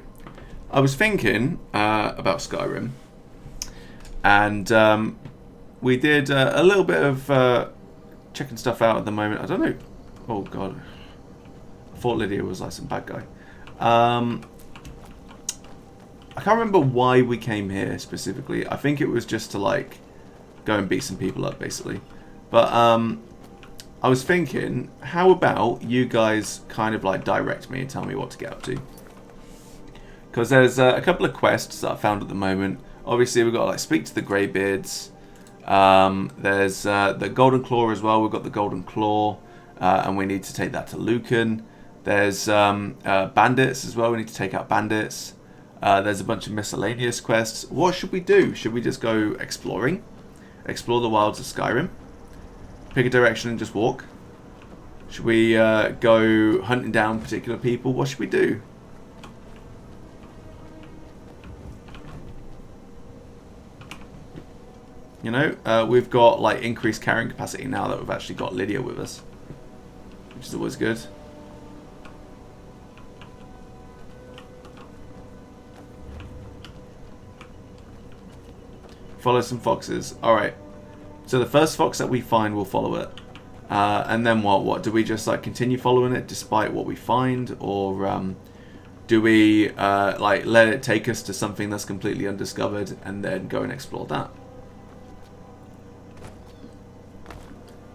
I was thinking about Skyrim, and we did a little bit of checking stuff out at the moment. I don't know. Oh, God. I thought Lydia was like some bad guy. I can't remember why we came here specifically. I think it was just to like go and beat some people up basically. But I was thinking, how about you guys kind of like direct me and tell me what to get up to? Because there's a couple of quests that I found at the moment. Obviously we've got to like speak to the Greybeards. There's the Golden Claw as well. We've got the Golden Claw and we need to take that to Lucan. There's bandits as well. We need to take out bandits. There's a bunch of miscellaneous quests. What should we do? Should we just go exploring? Explore the wilds of Skyrim? Pick a direction and just walk? Should we go hunting down particular people? What should we do? You know, we've got like increased carrying capacity now that we've actually got Lydia with us, which is always good. Follow some foxes. Alright. So the first fox that we find, we'll follow it. And then what? What? Do we just like continue following it despite what we find? Or do we like let it take us to something that's completely undiscovered and then go and explore that?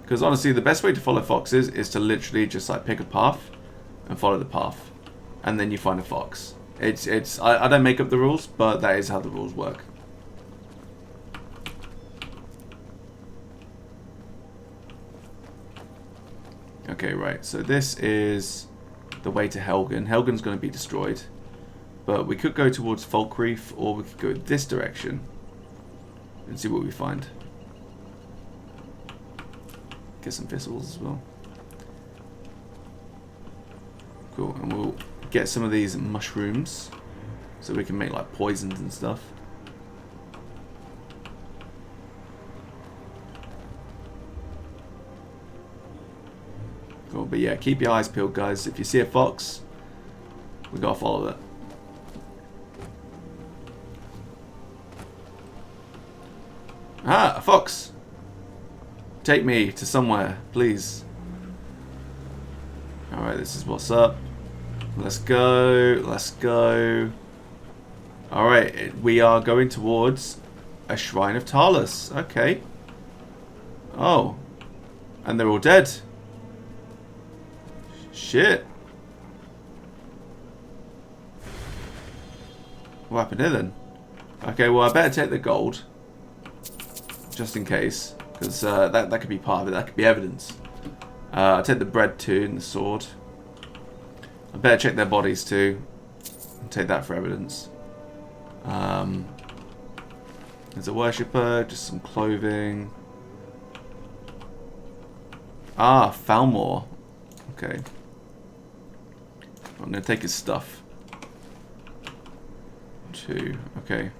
Because honestly, the best way to follow foxes is to literally just like pick a path and follow the path. And then you find a fox. I don't make up the rules, but that is how the rules work. Okay, right, so this is the way to Helgen. Helgen's going to be destroyed. But we could go towards Falkreath, or we could go this direction and see what we find. Get some thistles as well. Cool, and we'll get some of these mushrooms so we can make like poisons and stuff. Cool, but yeah, keep your eyes peeled, guys. If you see a fox, we gotta follow it. Ah, a fox! Take me to somewhere, please. Alright, this is what's up. Let's go, let's go. Alright, we are going towards a Shrine of Talus. Okay. Oh. And they're all dead. Shit. What happened here then? Okay, well, I better take the gold. Just in case. Because that could be part of it. That could be evidence. I'll take the bread too and the sword. I better check their bodies too. And take that for evidence. There's a worshipper. Just some clothing. Ah, Falmore. Okay. I'm going to take his stuff. 2. Okay.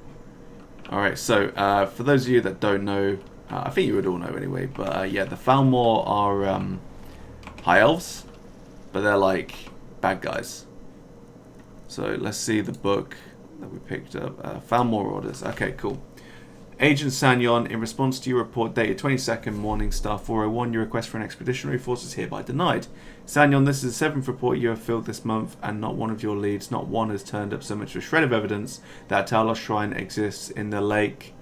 Alright, so for those of you that don't know, I think you would all know anyway, but yeah, the Falmore are high elves, but they're like bad guys. So let's see the book that we picked up. Falmore orders. Okay, cool. Agent Sanyon, in response to your report dated 22nd morning, star 401, your request for an expeditionary force is hereby denied. Sanyon, this is the 7th report you have filled this month, and not one of your leads, not one, has turned up so much as a shred of evidence that a Talos shrine exists in the Lake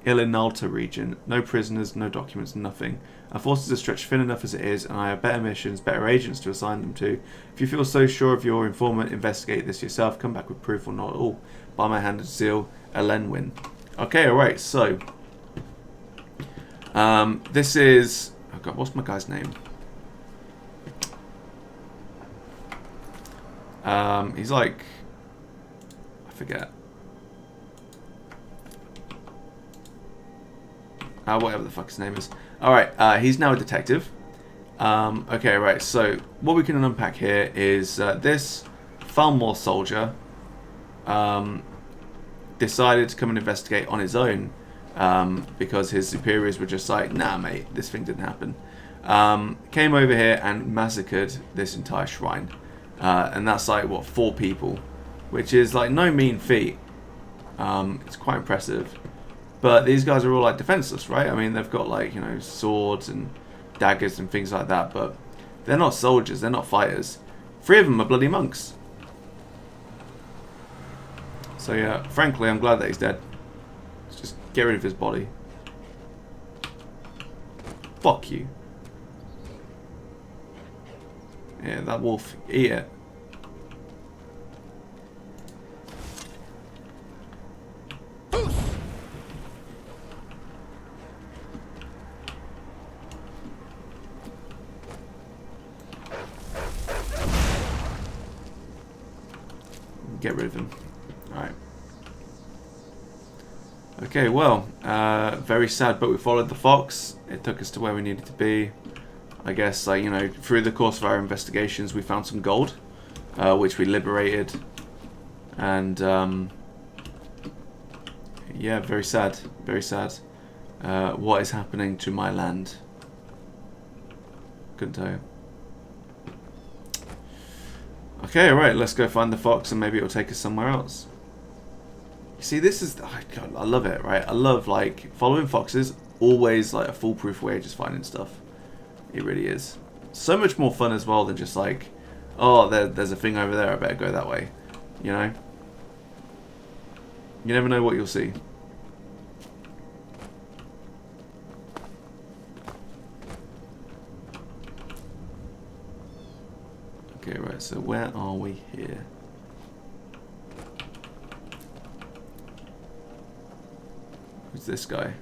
Ilinalta region. No prisoners, no documents, nothing. Our forces are stretched thin enough as it is, and I have better missions, better agents to assign them to. If you feel so sure of your informant, investigate this yourself. Come back with proof or not at all. By my hand and seal, Elenwyn. Okay, alright, so this is, oh god, what's my guy's name? He's like, I forget. Whatever the fuck his name is. Alright, he's now a detective. Okay, right, so what we can unpack here is this Falmore soldier decided to come and investigate on his own because his superiors were just like, nah mate, this thing didn't happen. Came over here and massacred this entire shrine. And that's like, what, 4 people, which is like no mean feat. It's quite impressive. But these guys are all like defenseless, right? I mean, they've got like, you know, swords and daggers and things like that, but they're not soldiers, they're not fighters. 3 of them are bloody monks. So yeah, frankly, I'm glad that he's dead. Let's just get rid of his body. Fuck you. Yeah, that wolf, eat it. Get rid of him. Alright. Okay, well, very sad, but we followed the fox. It took us to where we needed to be. I guess, like, you know, through the course of our investigations, we found some gold, which we liberated. And, yeah, very sad. Very sad. What is happening to my land? Couldn't tell you. Okay, alright, let's go find the fox and maybe it'll take us somewhere else. You see, this is, oh god, I love it, right? I love, like, following foxes, always, like, a foolproof way of just finding stuff. It really is. So much more fun as well than just, like, oh, there's a thing over there, I better go that way. You know? You never know what you'll see. Okay, right, so where are we here? Who's this guy?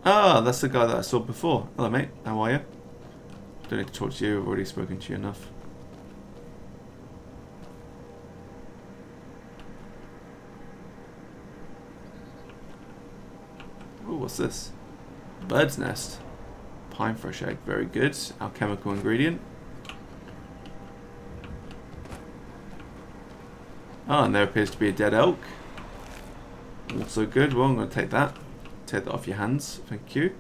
Ah, that's the guy that I saw before. Hello, mate. How are you? Don't need to talk to you. I've already spoken to you enough. Oh, what's this? Bird's nest. Pine fresh egg. Very good. Alchemical ingredient. Ah, and there appears to be a dead elk. Also good. Well, I'm going to take that. Take that off your hands. Thank you.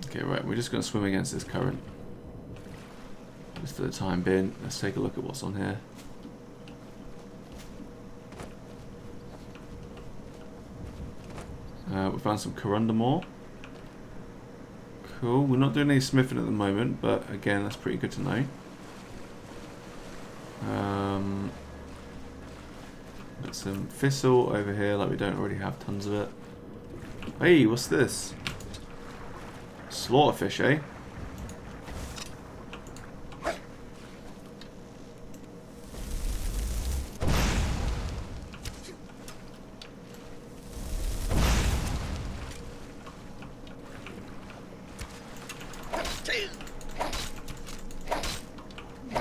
Okay, right. We're just going to swim against this current. Just for the time being. Let's take a look at what's on here. We found some corundum ore. Cool. We're not doing any smithing at the moment, but again, that's pretty good to know. Got some thistle over here, like we don't already have tons of it. Hey, what's this? Slaughterfish, eh?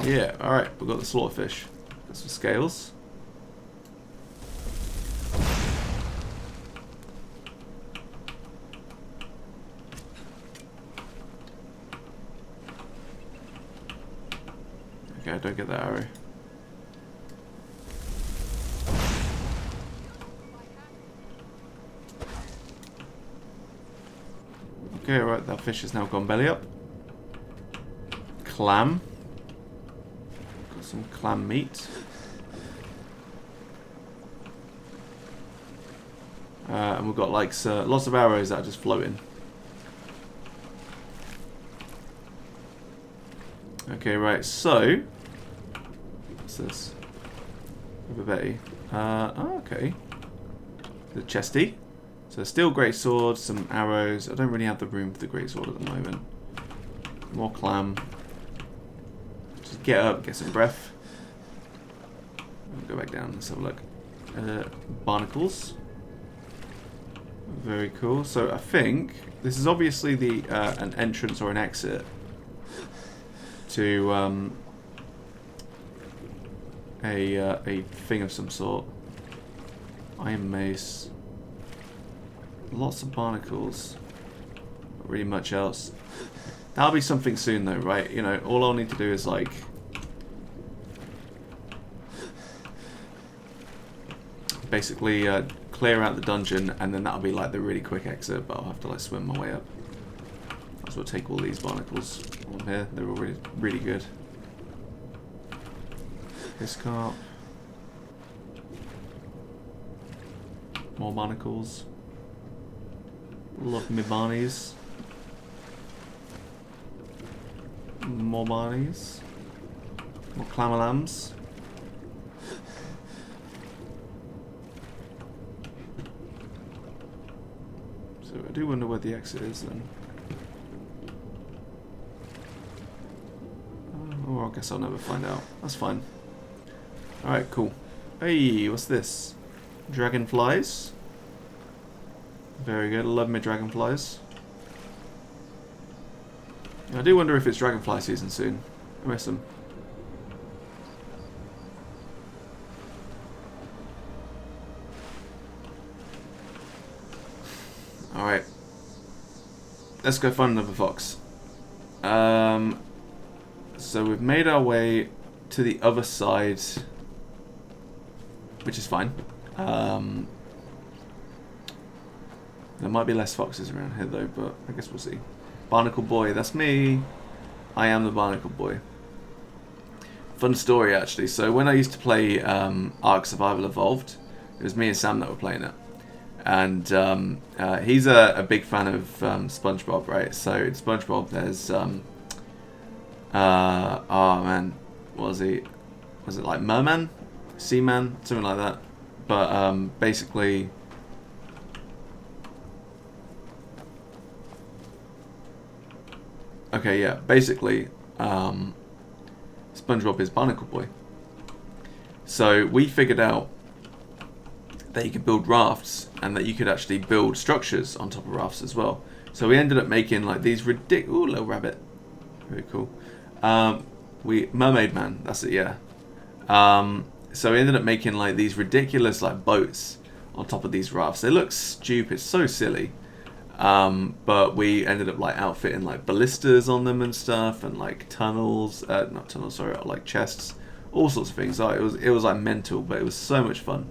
Yeah, alright, we've got the slaughterfish. Got some scales. Okay, I don't get that arrow. Okay, right, that fish has now gone belly up. Clam. Got some clam meat. And we've got like lots of arrows that are just floating. Okay, right, so what's this? Over Betty. Oh, okay. The chesty. So steel great sword, some arrows. I don't really have the room for the great sword at the moment. More clam. Just get up, get some breath. I'll go back down, let's have a look. Barnacles. Very cool. So I think this is obviously the an entrance or an exit to a thing of some sort. Iron mace. Lots of barnacles. Not really much else. That'll be something soon though, right? You know, all I'll need to do is like basically clear out the dungeon, and then that'll be like the really quick exit, but I'll have to like swim my way up. Might as well take all these barnacles on here. They're all really, really good. This carp. More barnacles. Love me barnies. More barnies. More clamalams. So I do wonder where the exit is then. Or I guess I'll never find out. That's fine. Alright, cool. Hey, what's this? Dragonflies. Very good. I love me dragonflies. I do wonder if it's dragonfly season soon. I miss them. Alright. Let's go find another fox. So we've made our way to the other side, which is fine. There might be less foxes around here though, but I guess we'll see. Barnacle Boy, that's me. I am the Barnacle Boy. Fun story actually. So when I used to play Ark Survival Evolved, it was me and Sam that were playing it. And he's a big fan of SpongeBob, right? So in SpongeBob there's oh man, what was he? Was it like Merman? Seaman? Something like that. But basically okay, yeah, basically SpongeBob is Barnacle Boy. So we figured out that you could build rafts and that you could actually build structures on top of rafts as well. So we ended up making like these ridiculous... Ooh, little rabbit. Very cool. Mermaid Man, that's it, yeah. So we ended up making like these ridiculous like boats on top of these rafts. They look stupid, so silly. But we ended up like outfitting like ballistas on them and stuff, and like tunnels, not tunnels, sorry, like chests, all sorts of things. It was like mental, but it was so much fun.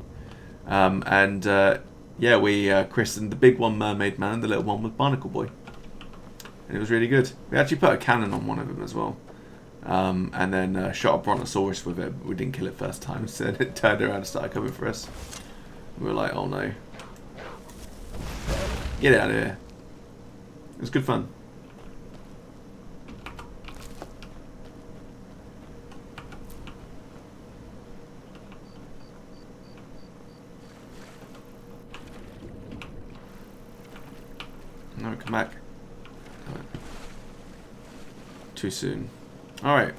Yeah, we christened the big one Mermaid Man, and the little one was Barnacle Boy, and it was really good. We actually put a cannon on one of them as well, and then shot a brontosaurus with it. We didn't kill it first time, so it turned around and started coming for us. We were like, oh no. Get out of here. It was good fun. Alright, come back. Right. Too soon. Alright,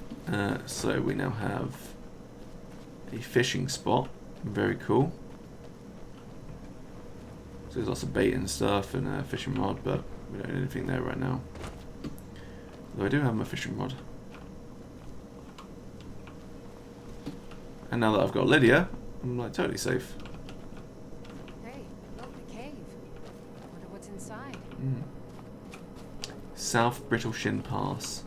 so we now have a fishing spot. Very cool. So there's lots of bait and stuff and a fishing rod, but we don't need anything there right now. Though I do have my fishing rod. And now that I've got Lydia, I'm like totally safe. Hey, look, the cave. Wonder what's inside. South Brittle Shin Pass.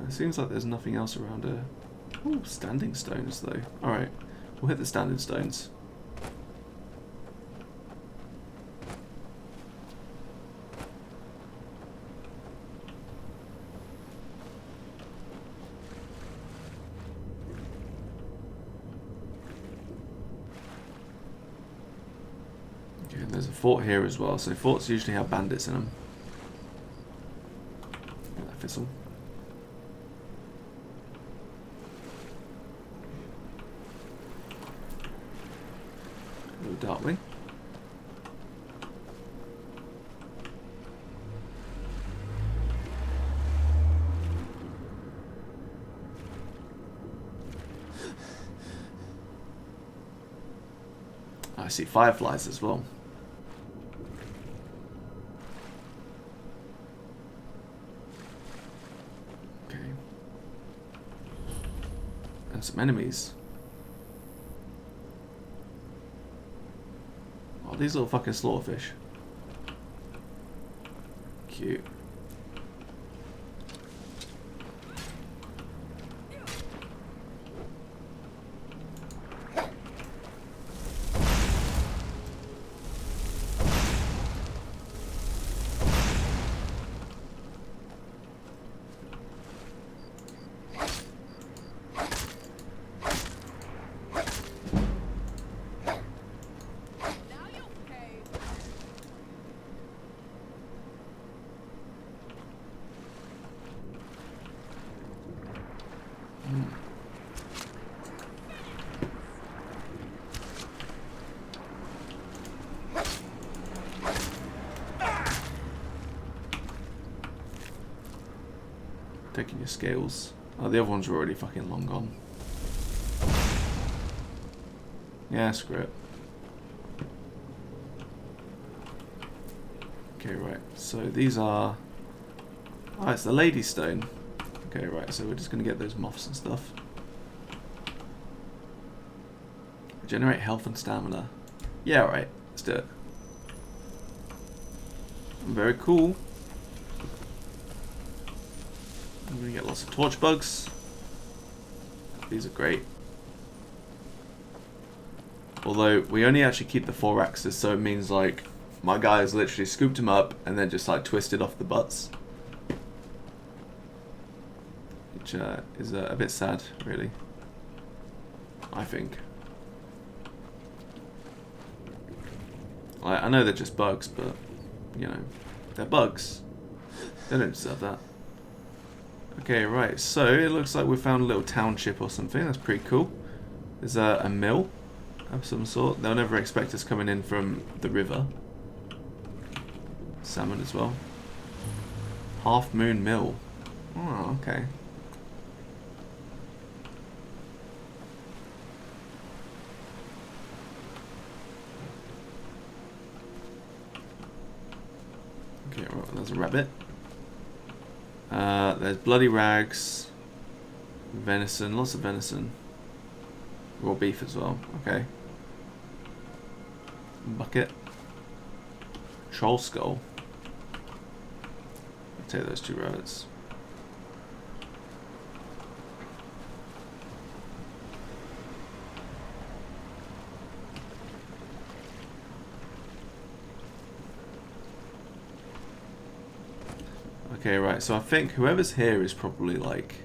It seems like there's nothing else around here. Ooh, standing stones though. Alright, we'll hit the standing stones. Okay, there's a fort here as well, so forts usually have bandits in them. Get that thistle. Dartwing. I see fireflies as well. Okay. And some enemies. These little fucking slaughterfish. Cute. Taking your scales. Oh, the other ones are already fucking long gone. Yeah, screw it. Okay, right. So these are... Oh, it's the Lady Stone. Okay, right. So we're just going to get those moths and stuff. Regenerate health and stamina. Yeah, right. Let's do it. Very cool. I'm going to get lots of torch bugs. These are great. Although, we only actually keep the 4 axes, so it means, like, my guys literally scooped them up and then just, like, twisted off the butts. Which is a bit sad, really. I think. I know they're just bugs, but, you know, they're bugs. They don't deserve that. Okay, right, so it looks like we found a little township or something. That's pretty cool. There's a mill of some sort. They'll never expect us coming in from the river. Salmon as well. Half Moon Mill. Oh, okay. Okay, right, there's a rabbit. There's bloody rags, venison, lots of venison, raw beef as well. Okay. Bucket, troll skull. I'll take those 2 rabbits. Okay, right, so I think whoever's here is probably, like,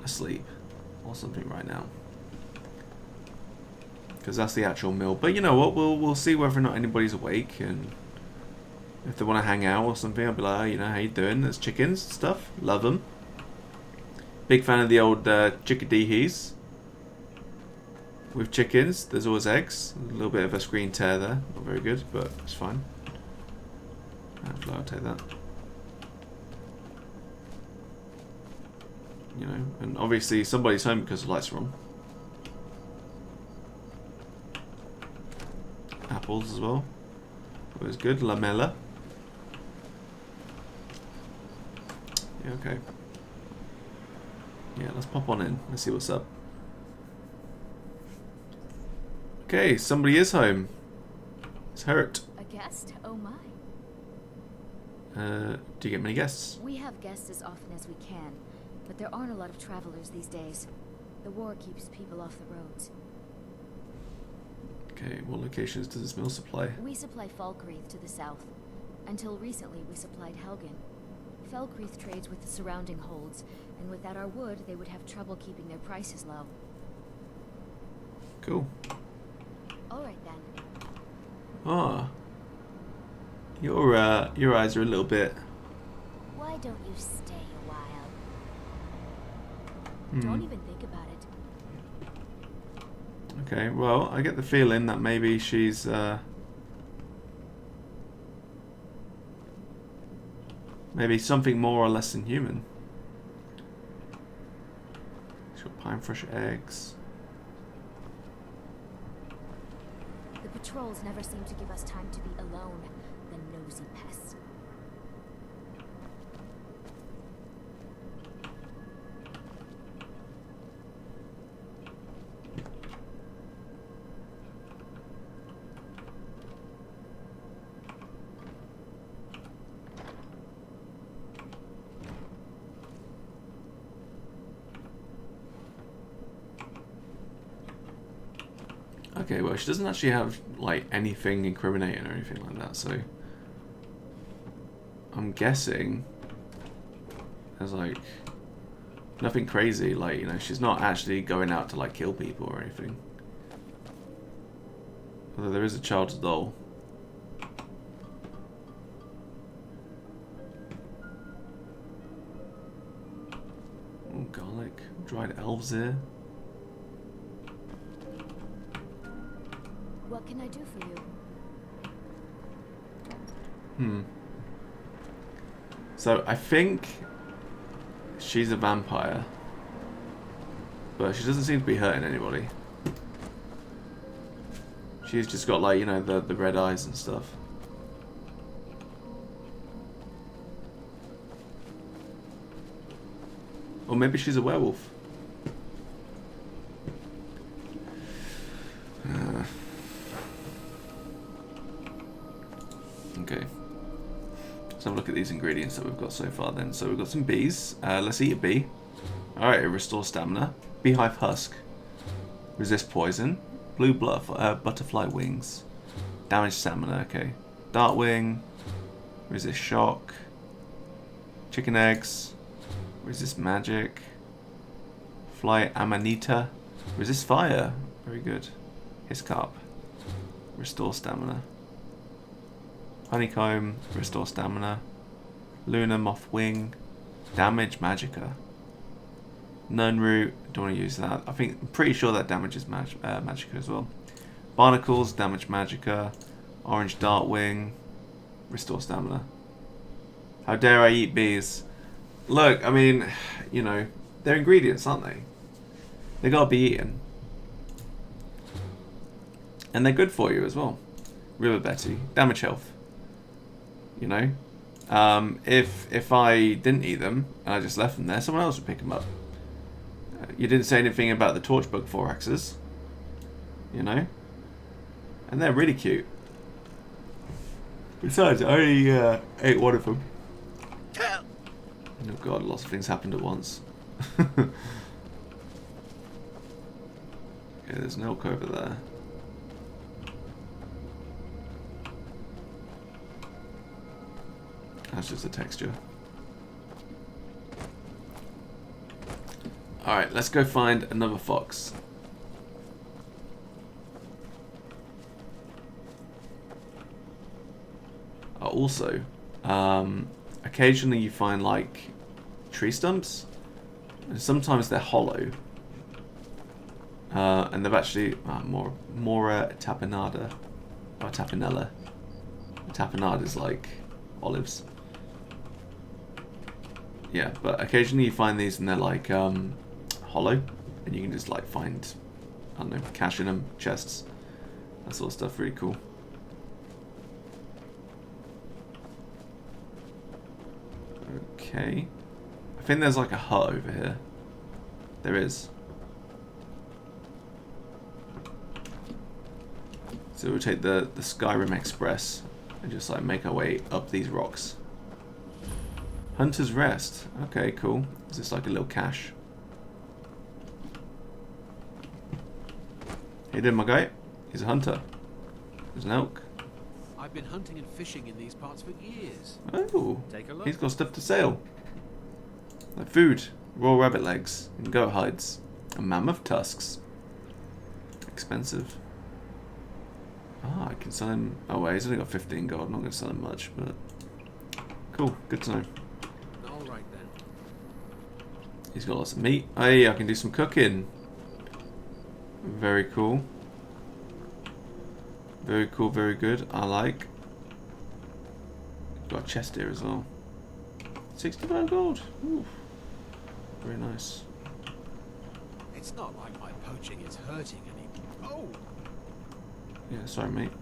asleep or something right now. Because that's the actual mill. But you know what, we'll see whether or not anybody's awake, and if they want to hang out or something, I'll be like, oh, you know, how you doing? There's chickens and stuff. Love them. Big fan of the old chickadees. With chickens, there's always eggs. A little bit of a screen tear there. Not very good, but it's fine. Hopefully I'll take that. You know, and obviously somebody's home because the lights are on. Apples as well. Always good. Lamella. Yeah, okay. Yeah, let's pop on in. Let's see what's up. Okay, somebody is home. It's hurt. A guest? Oh my. Do you get many guests? We have guests as often as we can, but there aren't a lot of travelers these days. The war keeps people off the roads. Okay, what locations does this mill supply? We supply Falkreath to the south. Until recently, we supplied Helgen. Falkreath trades with the surrounding holds, and without our wood, they would have trouble keeping their prices low. Cool. Alright then. Ah. Your eyes are a little bit... Why don't you stay a while? Don't even think about it. Okay, well, I get the feeling that maybe she's... maybe something more or less than human. She's got pine fresh eggs. The patrols never seem to give us time to be alone, the nosy pests. Okay, well, she doesn't actually have, like, anything incriminating or anything like that, so... I'm guessing there's, like, nothing crazy, like, you know, she's not actually going out to, like, kill people or anything. Although there is a child's doll. Oh, garlic. Dried elves here. What can I do for you? So I think she's a vampire, but she doesn't seem to be hurting anybody. She's just got, like, you know, the red eyes and stuff. Or maybe she's a werewolf. Okay. Let's have a look at these ingredients that we've got so far then. So we've got some bees. Let's eat a bee. Alright, it restores stamina. Beehive husk. Resist poison. Blue butterfly wings. Damage stamina, okay. Dart wing. Resist shock. Chicken eggs. Resist magic. Fly amanita. Resist fire. Very good. Hiscarp. Restore stamina. Honeycomb, restore stamina. Lunar moth wing, damage magicka. Nern root, don't want to use that. I'm pretty sure that damages magicka as well. Barnacles, damage magicka. Orange dart wing, restore stamina. How dare I eat bees? Look, I mean, you know, they're ingredients, aren't they? They gotta be eaten. And they're good for you as well. River Betty, damage health. You know, if I didn't eat them and I just left them there, someone else would pick them up. You didn't say anything about the torchbug thoraxes, you know, and they're really cute. Besides, I only ate one of them. Oh god, lots of things happened at once. Okay, there's an elk over there. That's just a texture. Alright, let's go find another fox. Also, occasionally you find, like, tree stumps And sometimes they're hollow. And they've actually more tapenada or tapenella. Tapenada is like olives. Yeah, but occasionally you find these and they're like hollow, and you can just like find, I don't know, cash in them, chests, that sort of stuff. Really cool. Okay, I think there's like a hut over here. There is. So we'll take the Skyrim Express and just like make our way up these rocks. Hunter's Rest. Okay, cool. Is this like a little cache? Hey there, my guy. He's a hunter. There's an elk. I've been hunting and fishing in these parts for years. Oh, Take a look. he's got stuff to sell. Like food, raw rabbit legs, and goat hides, and mammoth tusks. Expensive. Ah, I can sell him. Oh wait, he's only got 15 gold. I'm not going to sell him much, but cool. Good to know. All right then. He's got lots of meat. Hey, I can do some cooking. Very cool. Very cool, very good. I like. Got a chest here as well. 65 gold. Ooh. Very nice. It's not like my poaching is hurting any. Oh! Yeah, sorry, mate.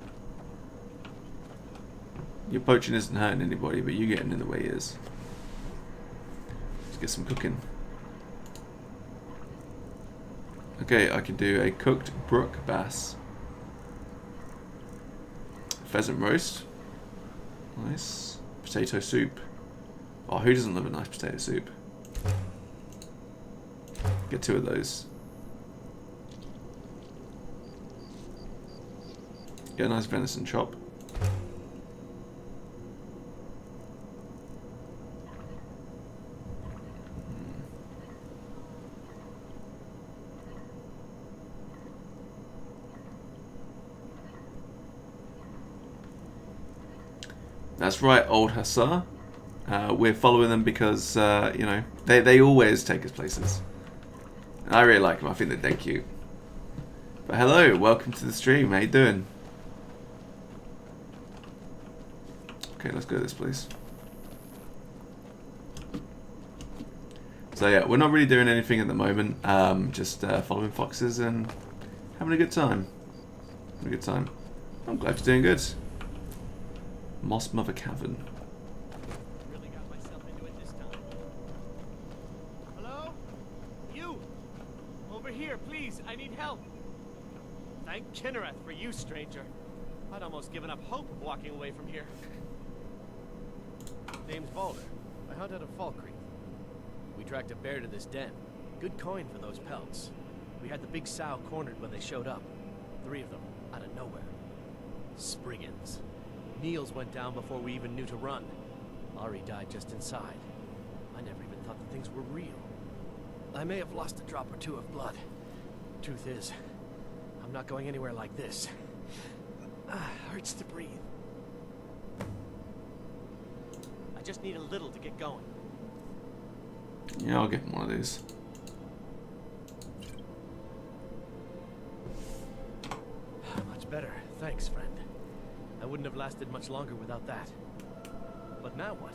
Your poaching isn't hurting anybody, but you getting in the way is. Let's get some cooking. Okay, I can do a cooked brook bass. Pheasant roast. Nice. Potato soup. Oh, who doesn't love a nice potato soup? Get 2 of those. Get a nice venison chop. That's right, old hussar. We're following them because, you know, they always take us places. And I really like them. I think they're dead cute. But hello, welcome to the stream. How you doing? Okay, let's go to this place. So yeah, we're not really doing anything at the moment. Just following foxes and having a good time. Having a good time. I'm glad you're doing good. Moss Mother Cavern. Really got myself into it this time. Hello? You! Over here, please. I need help. Thank Kinnereth for you, stranger. I'd almost given up hope of walking away from here. Name's Balder. I hunt out of Fall Creek. We tracked a bear to this den. Good coin for those pelts. We had the big sow cornered when they showed up. 3 of them, out of nowhere. Spriggans. Niels went down before we even knew to run. Ari died just inside. I never even thought the things were real. I may have lost a drop or 2 of blood. Truth is, I'm not going anywhere like this. Hurts to breathe. I just need a little to get going. Yeah, I'll get one of these. Much better. Thanks, friend. I wouldn't have lasted much longer without that. But now what?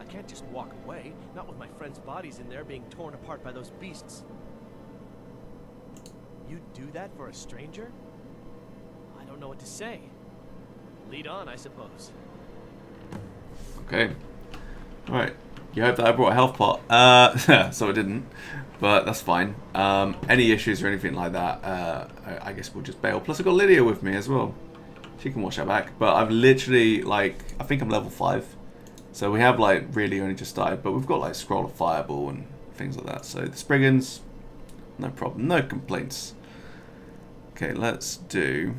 I can't just walk away, not with my friends' bodies in there being torn apart by those beasts. You'd do that for a stranger? I don't know what to say. Lead on, I suppose. Okay. Alright. You hope that I brought a health pot. So I didn't. But that's fine. Any issues or anything like that, I guess we'll just bail. Plus I've got Lydia with me as well. She can watch our back. But I've literally, like, I think I'm level 5. So we have, like, really only just started. But we've got, like, Scroll of Fireball and things like that. So the Spriggans, no problem. No complaints. Okay, let's do...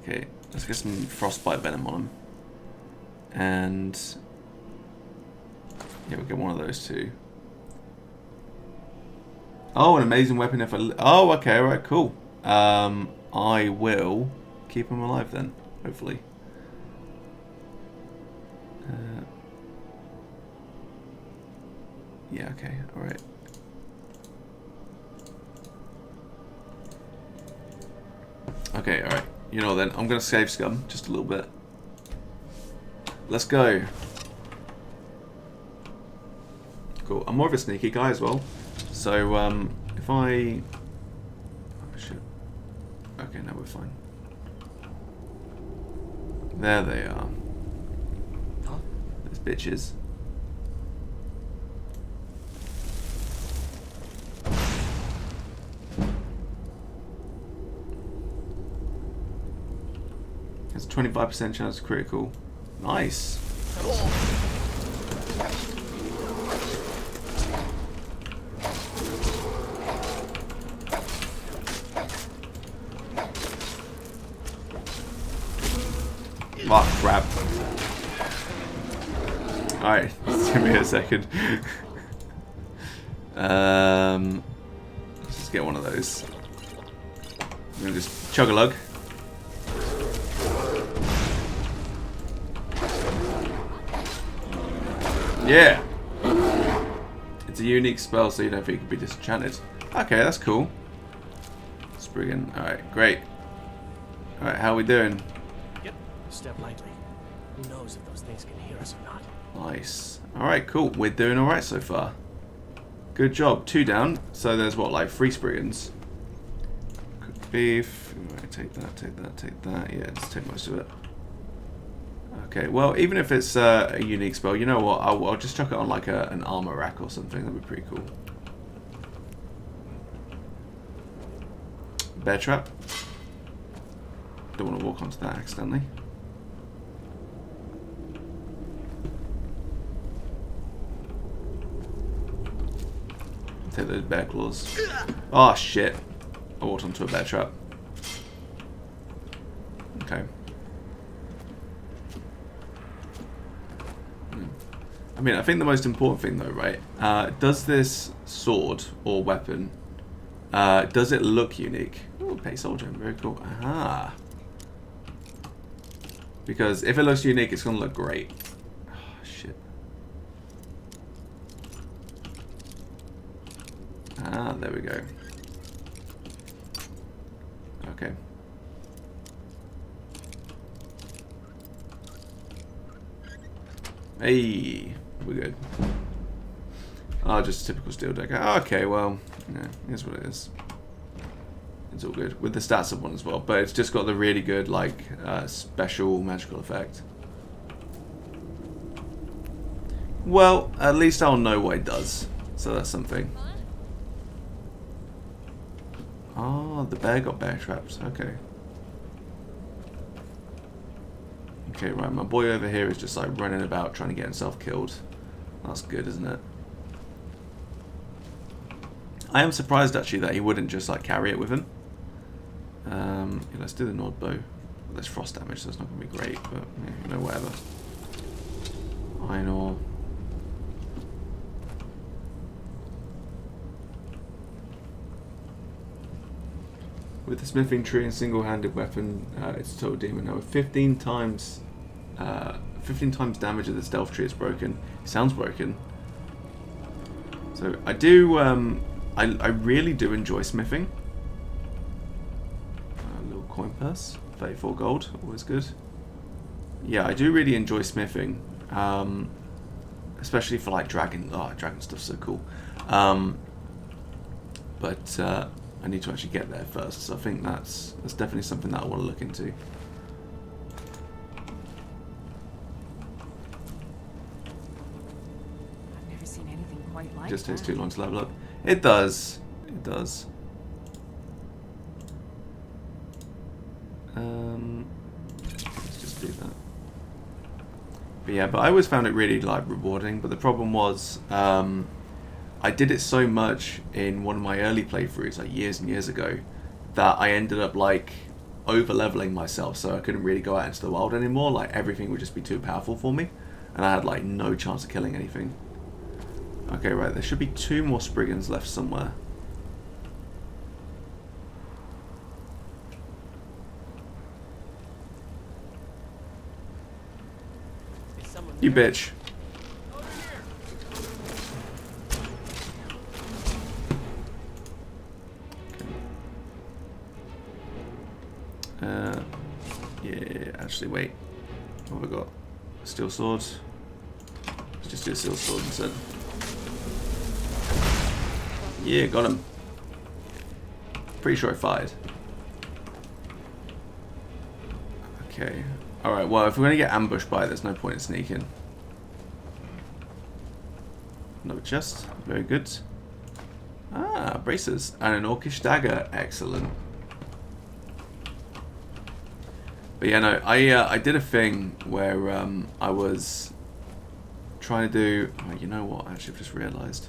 Okay, let's get some frostbite venom on him. And... yeah, we'll get one of those too. Oh, an amazing weapon if I... oh, okay, alright, cool. I will keep him alive then, hopefully. Yeah, okay, alright. Okay, alright. You know then, I'm gonna save scum just a little bit. Let's go. Cool. I'm more of a sneaky guy as well. So, if I... Oh, shit. Okay, now we're fine. There they are. Huh? Those bitches. There's a 25% chance of critical. Nice. Oh, crap. Alright, give me a second. Let's just get one of those. I'm gonna just chug a lug. Yeah! It's a unique spell, so you don't think it could be disenchanted. Okay, that's cool. Spriggan. Alright, great. Alright, how are we doing? Yep. Step lightly. Who knows if those things can hear us or not? Nice. Alright, cool. We're doing alright so far. Good job. 2 down. So there's what, like 3 Spriggans? Cooked beef. Right, take that, take that, take that. Yeah, just take most of it. Okay, well, even if it's a unique spell, you know what? I'll just chuck it on like an armor rack or something. That'd be pretty cool. Bear trap. Don't want to walk onto that accidentally. Take those bear claws. Oh shit! I walked onto a bear trap. Okay. I mean, I think the most important thing though, right? Does this sword or weapon, does it look unique? Oh, pay soldier, very cool. Aha. Because if it looks unique, it's going to look great. Oh, shit. Ah, there we go. Okay. Hey, we're good. Oh, just a typical steel deck. Oh, okay, well, yeah, here's what it is. It's all good. With the stats of one as well, but it's just got the really good, like, special magical effect. Well, at least I'll know what it does. So that's something. Oh, the bear got bear trapped. Okay. Okay, right, my boy over here is just like running about trying to get himself killed. That's good, isn't it? I am surprised actually that he wouldn't just like carry it with him. Yeah, let's do the Nord bow. There's frost damage, so it's not going to be great, but yeah, you know, whatever. Iron ore. With the smithing tree and single-handed weapon, it's a total demon. Now, with 15 times damage of the stealth tree is broken. It sounds broken. So I do, I really do enjoy smithing. A little coin purse, 34 gold, always good. Yeah, I do really enjoy smithing, especially for like dragon. Oh, dragon stuff's so cool. But I need to actually get there first, so I think that's definitely something that I want to look into. I've never seen anything quite like It just takes that. too long to level up. It does. It does. Let's just do that. But yeah, but I always found it really like rewarding. But the problem was, I did it so much in one of my early playthroughs, like years and years ago, that I ended up like over leveling myself, so I couldn't really go out into the wild anymore. Like everything would just be too powerful for me, and I had like no chance of killing anything. Okay, right, there should be 2 more Spriggans left somewhere. Is someone You bitch. Yeah, actually, wait. What have I got? Steel sword. Let's just do a steel sword instead. Yeah, got him. Pretty sure I fired. Okay. Alright, well, if we're going to get ambushed by it, there's no point in sneaking. Another chest. Very good. Ah, braces. And an orcish dagger. Excellent. But yeah, no, I did a thing where I was trying to do... Oh, you know what? Actually, I've just realised.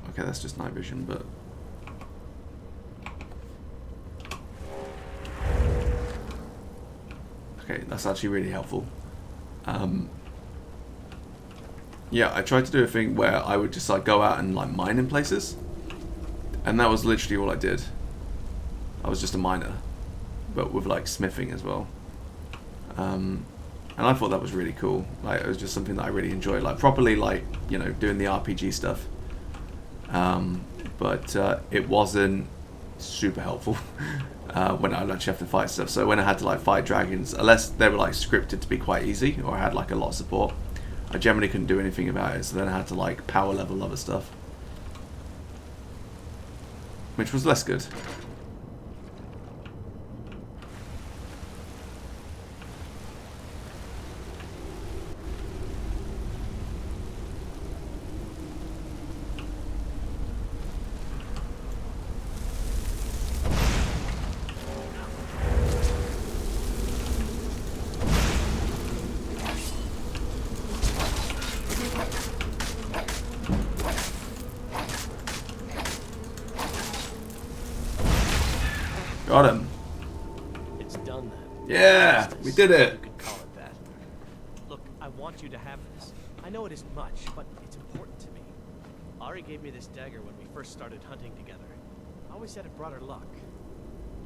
Okay, that's just night vision, but... Okay, that's actually really helpful. Yeah, I tried to do a thing where I would just like go out and like mine in places. And that was literally all I did. I was just a miner, but with like smithing as well. And I thought that was really cool. Like, it was just something that I really enjoyed, like properly, like, you know, doing the RPG stuff. But it wasn't super helpful when I'd actually have to fight stuff. So when I had to like fight dragons, unless they were like scripted to be quite easy, or I had like a lot of support, I generally couldn't do anything about it. So then I had to like power level other stuff, which was less good. Got him. It's done then. Yeah, we did it. You could call it that. Look, I want you to have this. I know it isn't much, but it's important to me. Ari gave me this dagger when we first started hunting together. I always said it brought her luck.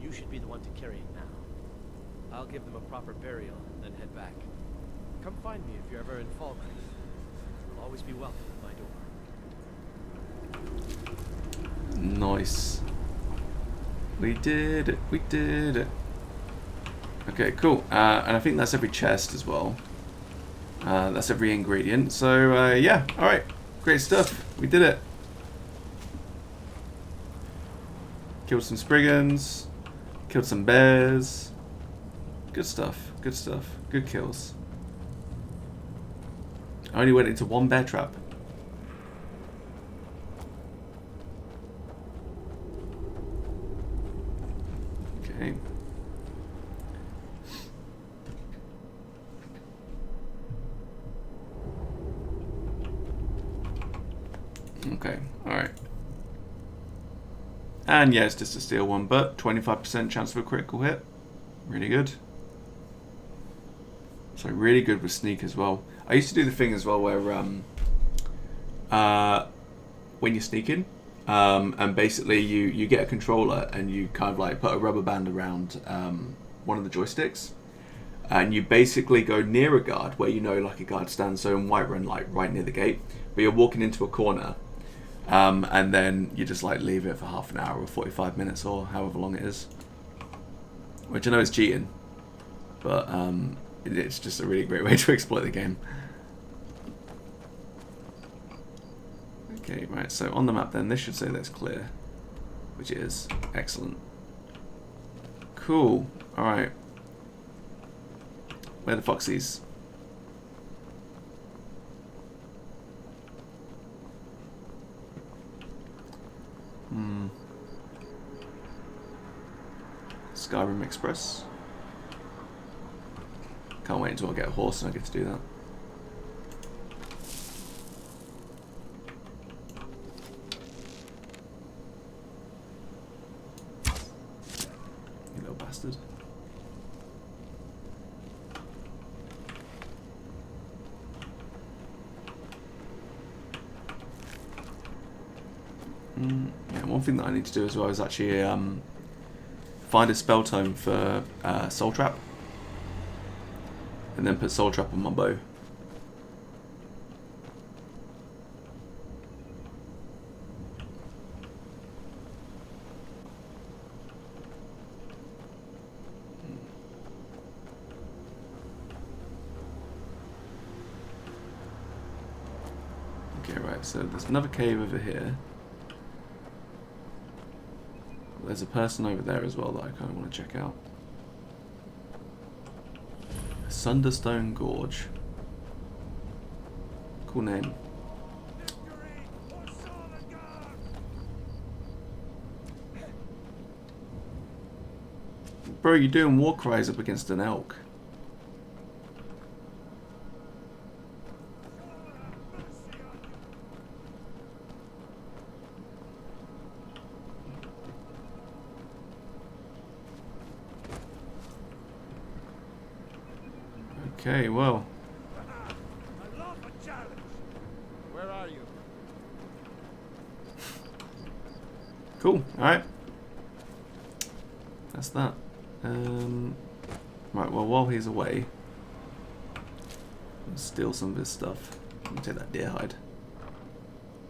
You should be the one to carry it now. I'll give them a proper burial, then head back. Come find me if you're ever in Falkreath. You'll always be welcome at my door. Nice. We did it. We did it. Okay, cool. And I think that's every chest as well. That's every ingredient. So, yeah. Alright. Great stuff. We did it. Killed some Spriggans. Killed some bears. Good stuff. Good stuff. Good kills. I only went into one bear trap. Okay. Okay, alright. And yeah, it's just a steel one, but 25% chance of a critical hit. Really good. So really good with sneak as well. I used to do the thing as well where when you're sneaking, and basically you get a controller and you kind of like put a rubber band around one of the joysticks, and you basically go near a guard where you know like a guard stands, so in Whiterun, like right near the gate, but you're walking into a corner, and then you just like leave it for half an hour or 45 minutes or however long it is, which I know is cheating, but it's just a really great way to exploit the game. Okay, right, so on the map then, this should say that's clear, which it is. Excellent. Cool. Alright. Where are the foxies? Skyrim Express. Can't wait until I get a horse and I get to do that. You little bastard. Yeah, one thing that I need to do as well is actually find a spell tome for Soul Trap. and then put soul trap on my bow. Okay, right, so there's another cave over here. There's a person over there as well that I kind of want to check out. Sunderstone Gorge. Cool name. Bro, you're doing war cries up against an elk. Okay, well. I love a challenge. Where are you? Cool, alright. That's that. Right, well, while he's away, let's steal some of his stuff. Let me take that deer hide.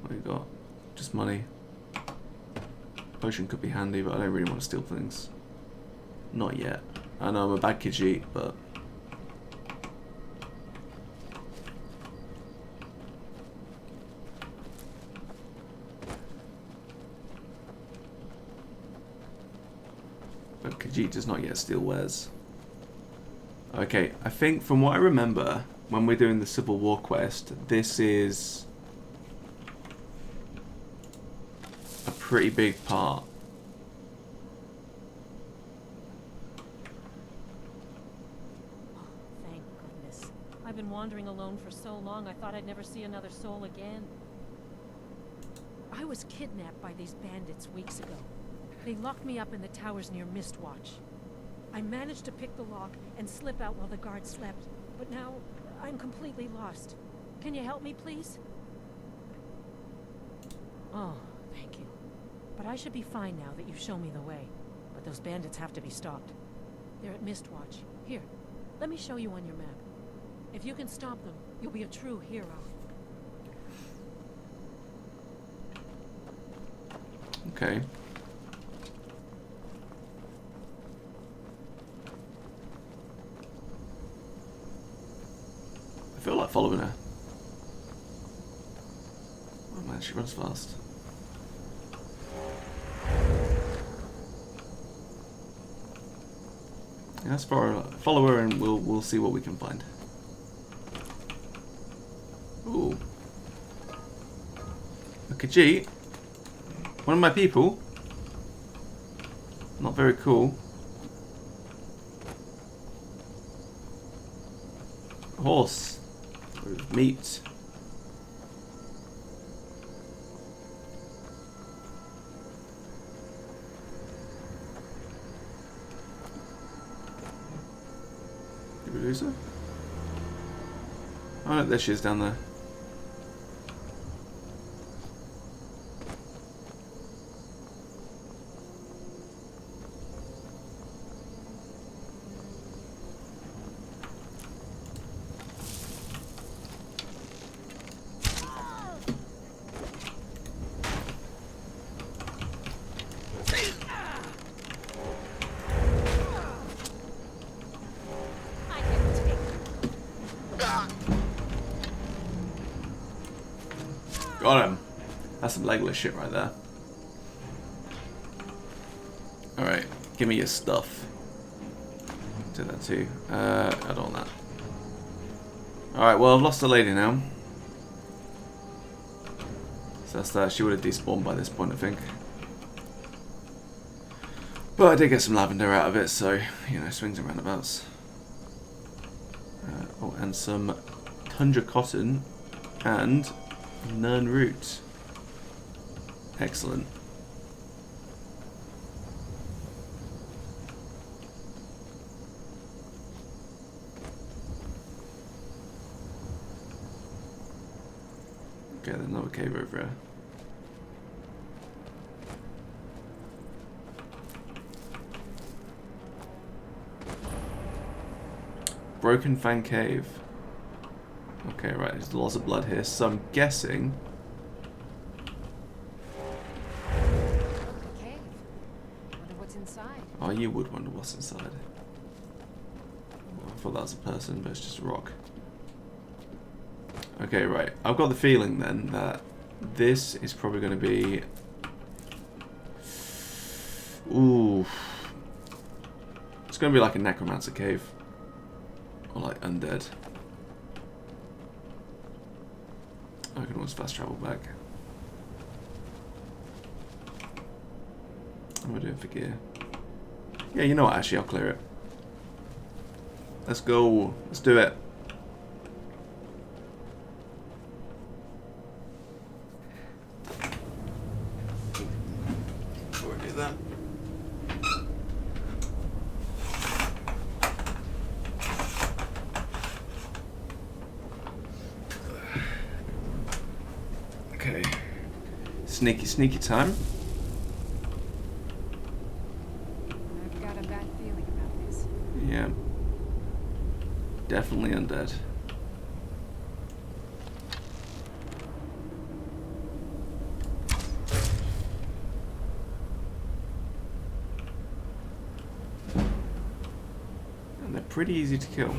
What do you got? Just money. Potion could be handy, but I don't really want to steal things. Not yet. I know I'm a bad Khajiit, but... But Khajiit does not yet steal wares. Okay, I think from what I remember, when we're doing the Civil War quest, this is a pretty big part. Thank goodness. I've been wandering alone for so long, I thought I'd never see another soul again. I was kidnapped by these bandits weeks ago. They locked me up in the towers near Mistwatch. I managed to pick the lock and slip out while the guards slept, but now I'm completely lost. Can you help me, please? Oh, thank you. But I should be fine now that you've shown me the way. But those bandits have to be stopped. They're at Mistwatch. Here, let me show you on your map. If you can stop them, you'll be a true hero. Okay. I feel like following her. Oh man, she runs fast. Yeah, that's follow her and we'll see what we can find. Ooh. A Khajiit. One of my people. Not very cool. A horse. With meat. Did we lose her? Oh no, there she is down there. Got him. That's some Legolas shit right there. Alright, give me your stuff. Do that too. I don't want that. Alright, well I've lost the lady now. So that's that. She would have despawned by this point, I think. But I did get some lavender out of it, so, you know, swings and roundabouts. Oh, and some tundra cotton and Nern root. Excellent. Okay, there's another cave over here. Broken Fang Cave. Okay, right, there's lots of blood here, so I'm guessing... A cave. Wonder what's inside. Oh, you would wonder what's inside. Well, I thought that was a person, but it's just a rock. Okay, right. I've got the feeling then that this is probably going to be... Ooh. It's going to be like a necromancer cave. Or like undead. I can always fast travel back. What am I doing for gear? Yeah, you know what, actually I'll clear it. Let's go. Let's do it. Before I do that. Okay. Sneaky time. I've got a bad feeling about this. Yeah. Definitely undead. And they're pretty easy to kill.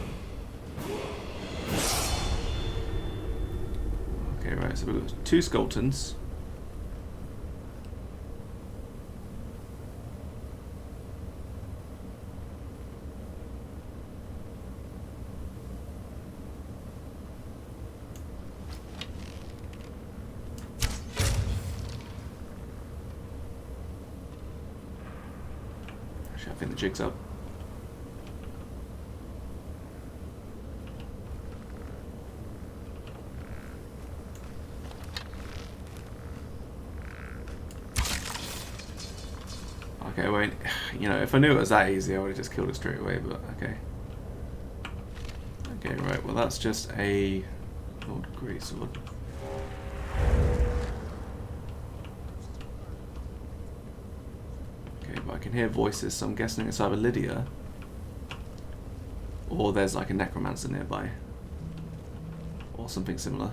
Okay, right, so we've got 2 skeletons. Actually, I think the jig's up. Okay, wait. You know, if I knew it was that easy, I would have just killed it straight away, but okay. Okay, right, well that's just a old great sword. Okay, but I can hear voices, so I'm guessing it's either Lydia or there's like a necromancer nearby. Or something similar.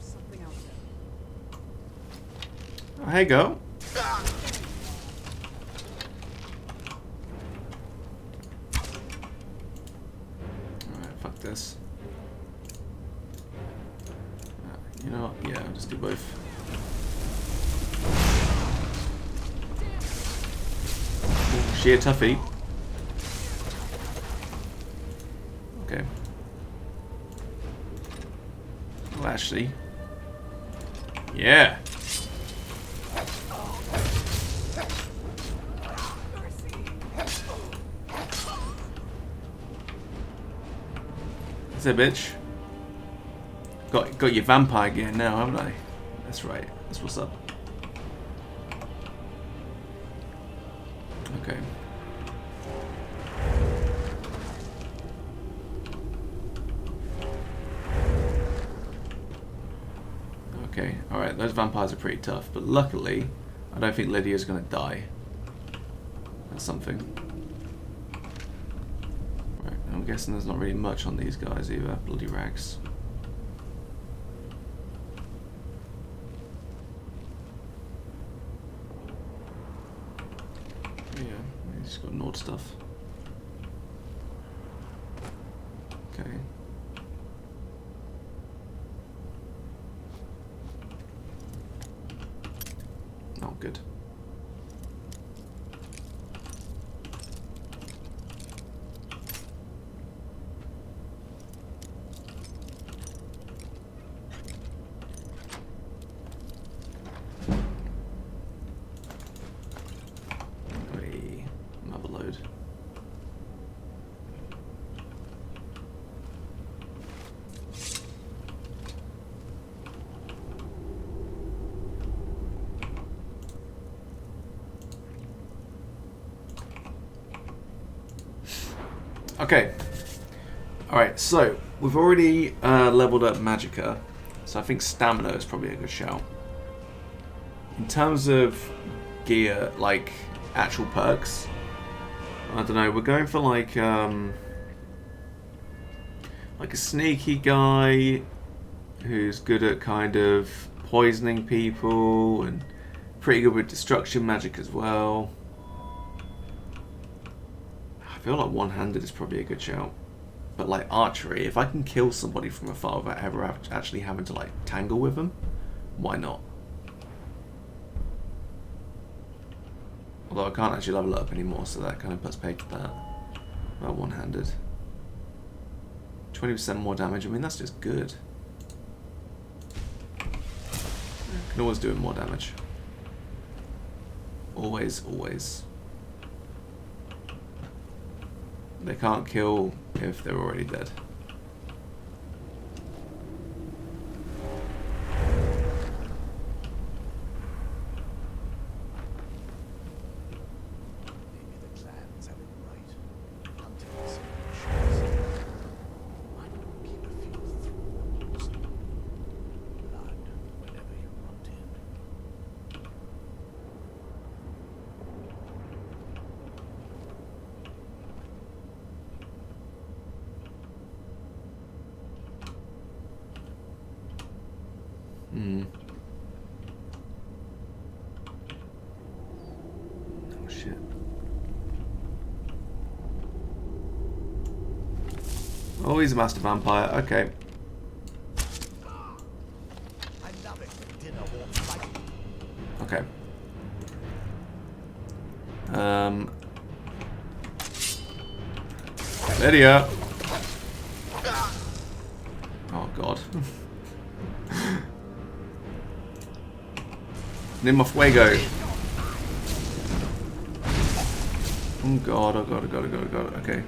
Something out there. Oh, hey, go. Alright, fuck this. You know what? Yeah, I'll just do both. Ooh, sheer toughie. Okay. Well, actually. Yeah. That's it, bitch. Got your vampire gear now, haven't I? That's right. That's what's up. Okay. Okay, alright, those vampires are pretty tough, but luckily, I don't think Lydia's gonna die. That's something. Right, I'm guessing there's not really much on these guys either. Bloody rags. Yeah, he's got Nord stuff. Okay. Oh, good. Hey, another load. Okay. Alright, so we've already leveled up Magicka, so I think stamina is probably a good shout. In terms of gear, like actual perks. I don't know. We're going for like a sneaky guy who's good at kind of poisoning people and pretty good with destruction magic as well. I feel like one-handed is probably a good shout. But like archery, if I can kill somebody from afar without ever actually having to like tangle with them, why not? Although I can't actually level it up anymore, so that kind of puts paid to that. About one-handed. 20% more damage, I mean that's just good. Can always do more damage. Always, always. They can't kill if they're already dead. Maybe the clans have it right. Hunting is choice. Why not keep a few thorns? Blood whenever you want it. Hmm. Oh shit. Oh, he's a master vampire. Okay. I love it when dinner walks like Okay. Lydia. Oh god. Nimo Fuego. Oh god, oh god, oh god, oh god, oh god. Okay.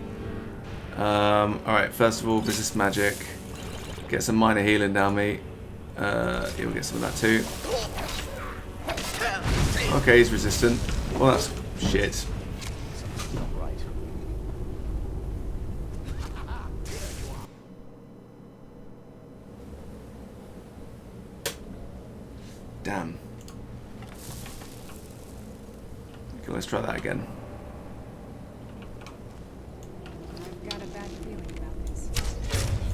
Alright, first of all, resist magic. Get some minor healing down me. Yeah, we'll get some of that too. Okay, he's resistant. Well, that's shit. something's not right. Damn. Okay, let's try that again. I've got a bad feeling about this.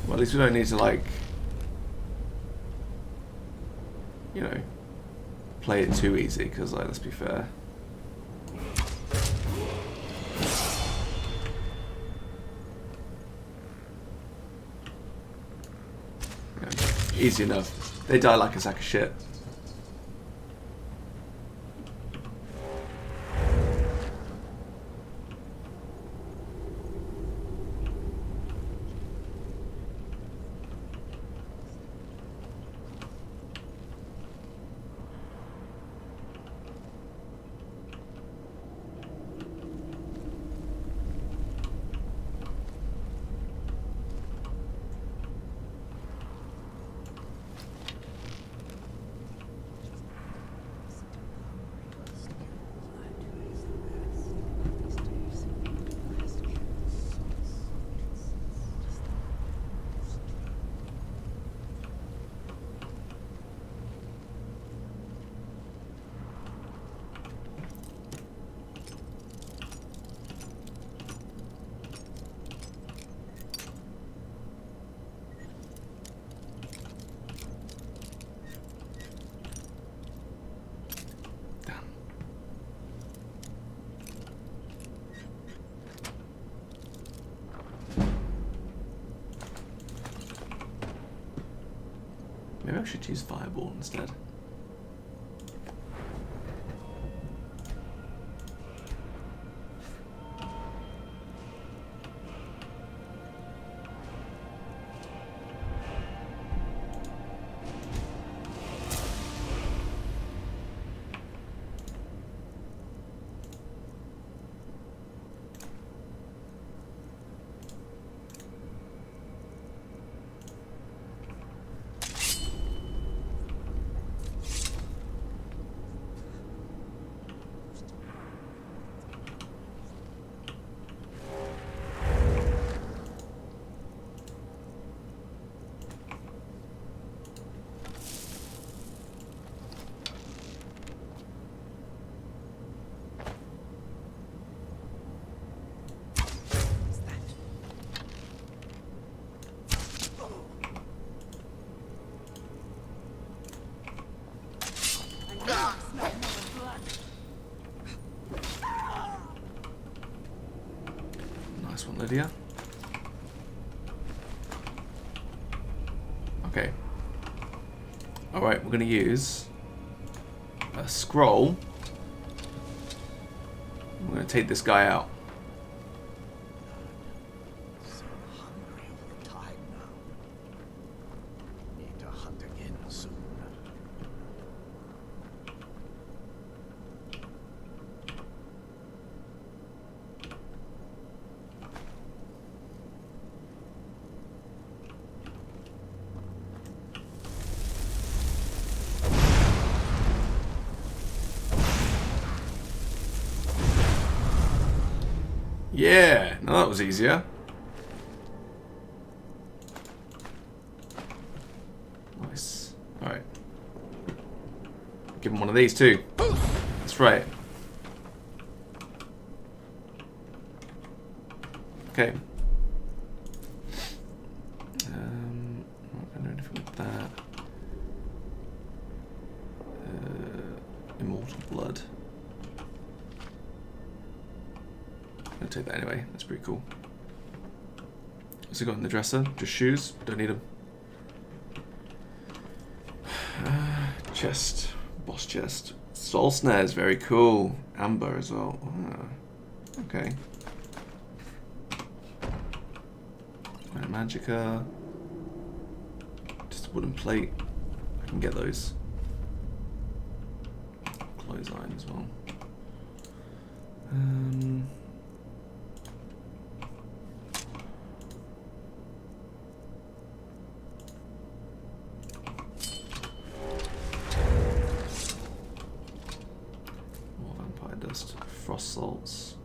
Well, at least we don't need to, like, you know, play it too easy, because, like, let's be fair. You know, easy enough. They die like a sack of shit. Maybe I should use Fireball instead. Nice one, Lydia. Okay. Alright, we're going to use a scroll. We're going to take this guy out. So hungry all the time now. Need to hunt again soon. Yeah, no, that was easier. Nice. Alright. Give him one of these too. That's right. Okay. I'm not going to do anything with that. Immortal blood. I'll take that anyway. That's pretty cool. What's he got in the dresser? Just shoes? Don't need them. Chest. Boss chest. Soul snares. Very cool. Amber as well. Ah, okay. Magica. Just a wooden plate. I can get those. Clothes iron as well. More vampire dust. Frost salts.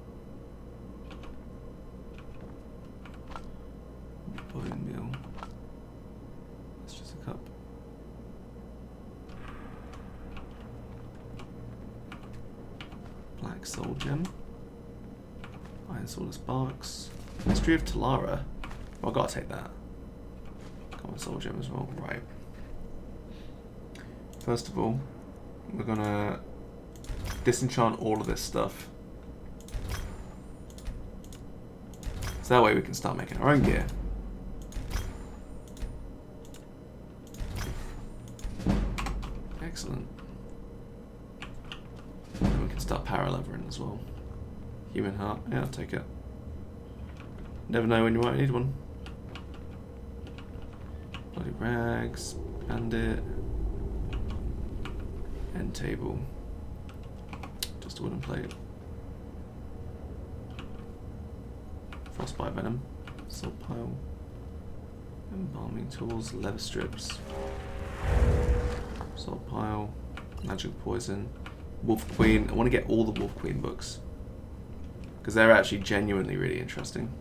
Bone meal. That's just a cup. Black soul gem. Iron sword sparks. Mystery of Talara. Oh, I gotta take that. Common soul gem as well. Right. First of all, we're gonna disenchant all of this stuff. So that way we can start making our own gear. Excellent. And we can start paralevering as well. Human heart, yeah, I'll take it. Never know when you might need one. Bloody rags, bandit, end table. Just a wooden plate. Frostbite venom, salt pile, embalming tools, leather strips. Salt pile, magic poison, Wolf Queen. I want to get all the Wolf Queen books because they're actually genuinely really interesting.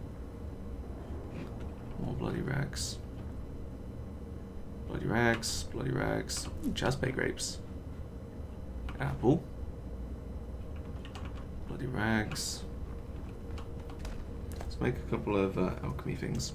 More bloody rags. Bloody rags, bloody rags. Jasper grapes. Apple. Bloody rags. Let's make a couple of alchemy things.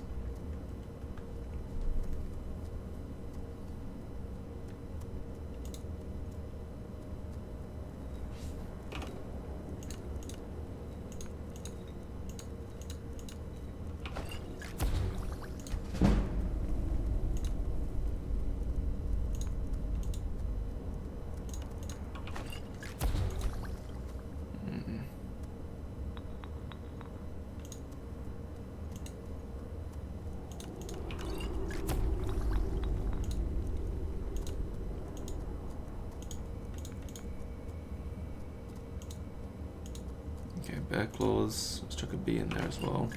Okay, bear claws. Let's chuck a bee in there as well.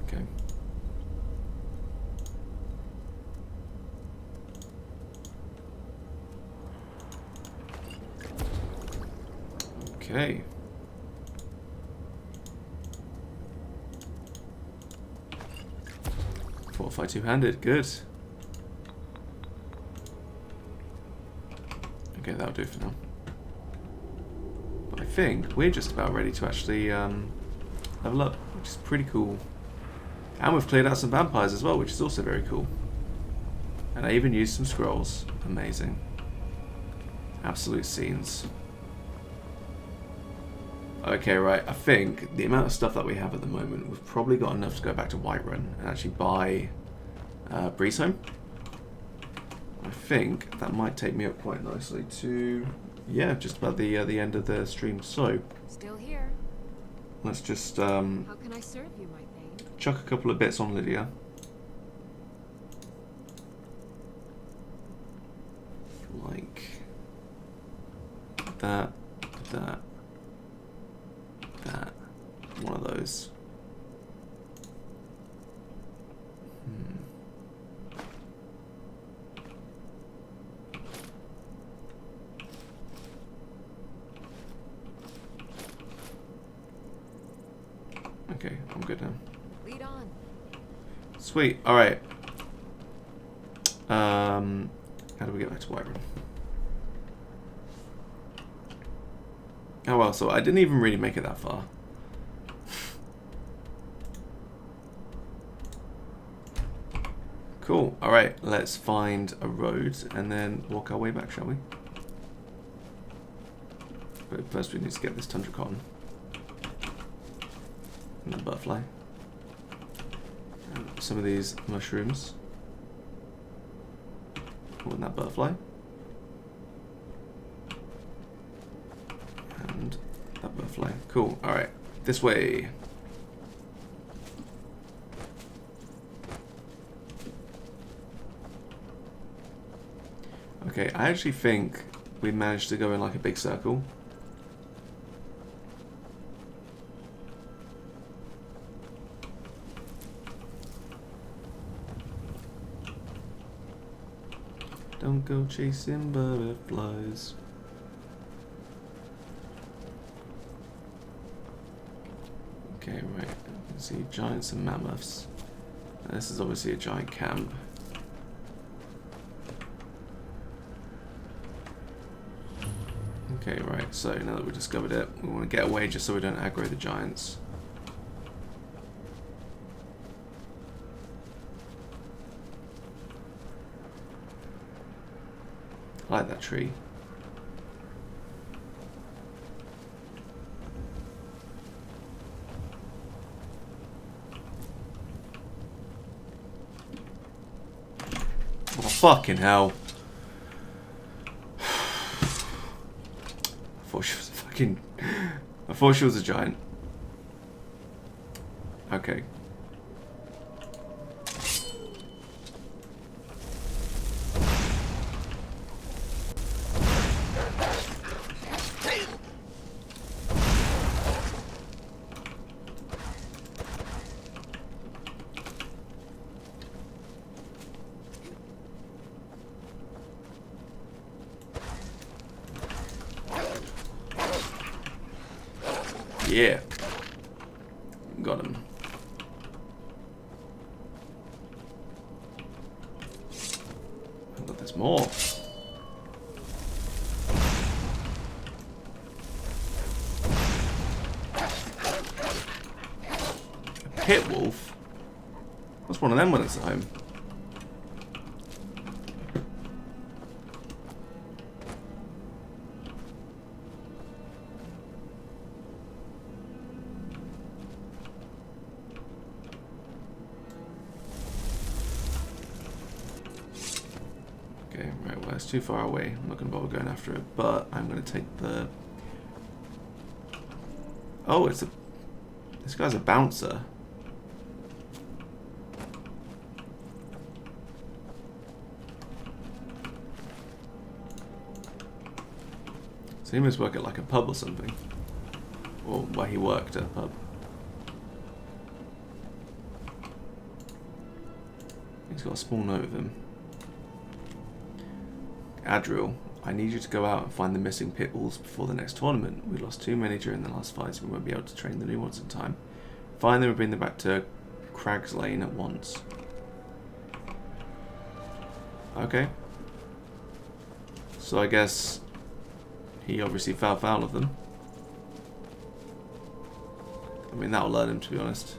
Okay. Okay. Fortify two-handed. Good. Okay, that'll do for now. But I think we're just about ready to actually level up, which is pretty cool. And we've cleared out some vampires as well, which is also very cool. And I even used some scrolls. Amazing. Absolute scenes. Okay, right. I think the amount of stuff that we have at the moment, we've probably got enough to go back to Whiterun and actually buy Breeze Home. I think that might take me up quite nicely to, yeah, just about the end of the stream. So Still here. let's just How can I serve you, my thane? chuck a couple of bits on Lydia. Like that, that, that. One of those. Okay, I'm good now. Lead on. Sweet. All right. How do we get back to Whiterun? Oh well, so I didn't even really make it that far. Cool. All right, let's find a road and then walk our way back, shall we? But first we need to get this tundra cotton. And the butterfly. And some of these mushrooms. Oh, and that butterfly. And that butterfly. Cool. Alright. This way. Okay, I actually think we managed to go in like a big circle. Don't go chasing butterflies. Okay, right. You can see giants and mammoths. And this is obviously a giant camp. Okay, right. So now that we've discovered it, we want to get away just so we don't aggro the giants. I like that tree. Oh, fucking hell. I thought she was a fucking... I thought she was a giant. Okay. Yeah. Got him. Oh, but there's more. A pit wolf? What's one of them when it's at home? Too far away. I'm not going to bother going after it, but I'm going to take the... Oh, it's a... This guy's a bouncer. So he must work at like a pub or something. Or where he worked at a pub. He's got a small note of him. Adriel, I need you to go out and find the missing pit wolves before the next tournament. We lost too many during the last fights, we won't be able to train the new ones in time. Find them and bring them back to Crag's Lane at once. Okay. So I guess he obviously fell foul of them. I mean, that'll learn him, to be honest.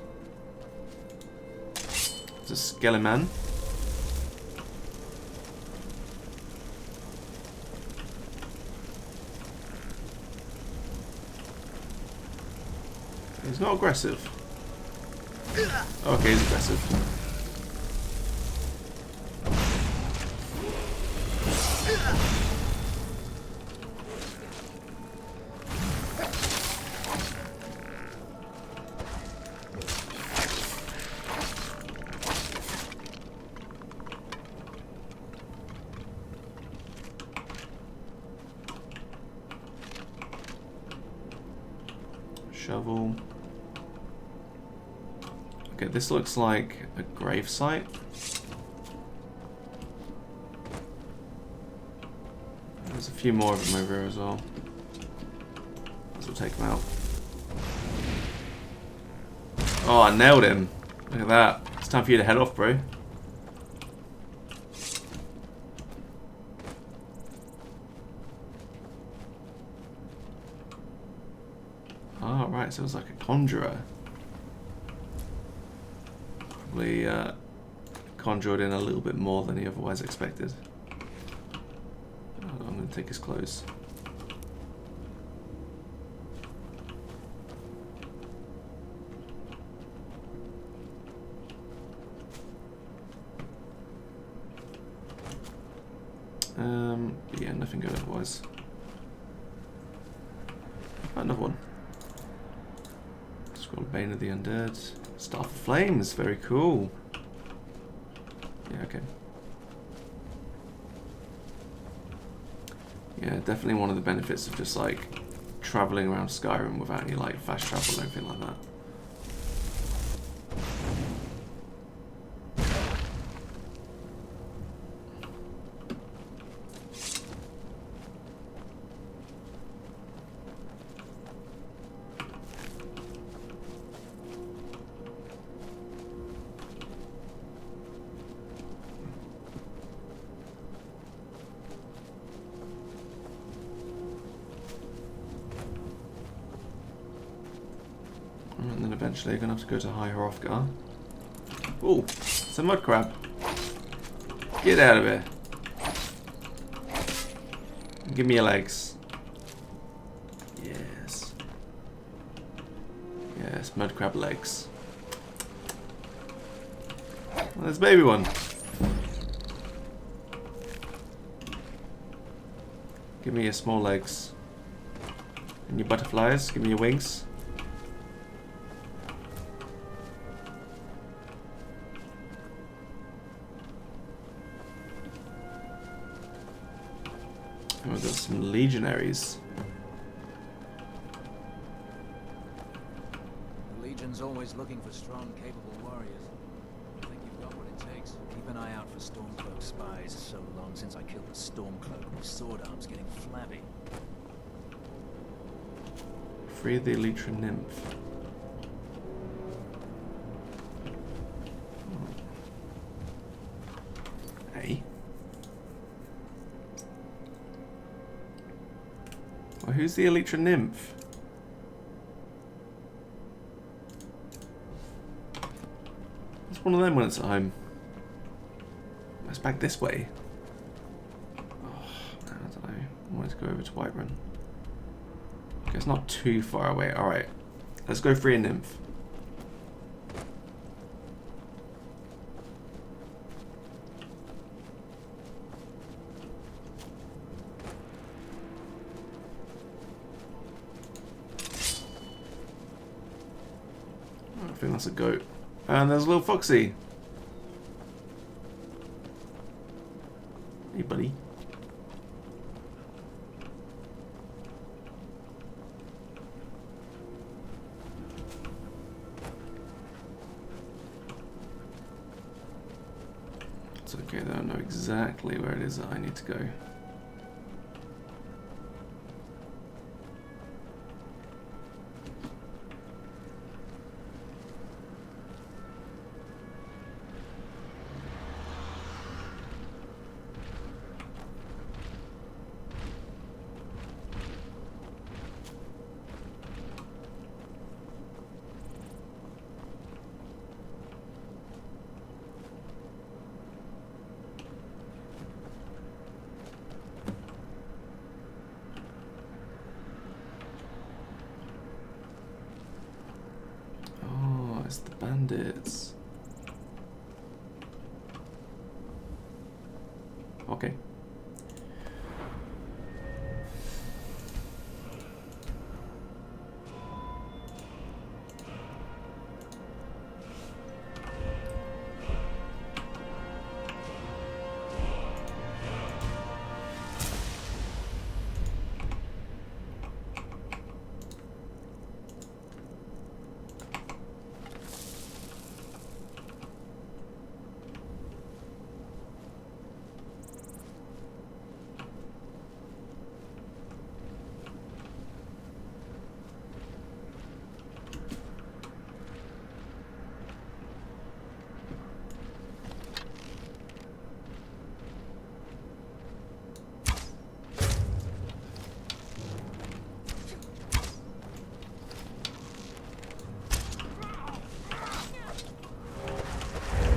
It's a skeleton man. He's not aggressive. Okay, he's aggressive. Shovel. Okay, this looks like a grave site. There's a few more of them over here as well. Let's take them out. Oh, I nailed him. Look at that. It's time for you to head off, bro. Oh, right, so it was like a conjurer. Probably conjured in a little bit more than he otherwise expected. Oh, I'm going to take his clothes. Yeah, nothing good otherwise. Another one. Scroll Bane of the Undead. Staff of Flames, very cool. Yeah, okay. Yeah, definitely one of the benefits of just like traveling around Skyrim without any like fast travel or anything like that. And then eventually you're going to have to go to High Hrothgar. Oh, it's a mud crab. Get out of here. Give me your legs. Yes. Yes, mud crab legs. Well, there's baby one. Give me your small legs. And your butterflies, give me your wings. And we've got some legionaries. The Legion's always looking for strong, capable warriors. I think you've got what it takes. Keep an eye out for Stormcloak spies. So long since I killed the Stormcloak, my sword arm's getting flabby. Free the Elytra Nymph. Hey. Well, who's the Elytra Nymph? It's one of them when it's at home. It's back this way. Oh, I don't know. I wanted to go over to Whiterun. Okay, it's not too far away. Alright. Let's go free a nymph. I think that's a goat. And there's a little foxy. Hey, buddy. It's okay though, I know exactly where it is that I need to go. Bandits. Okay.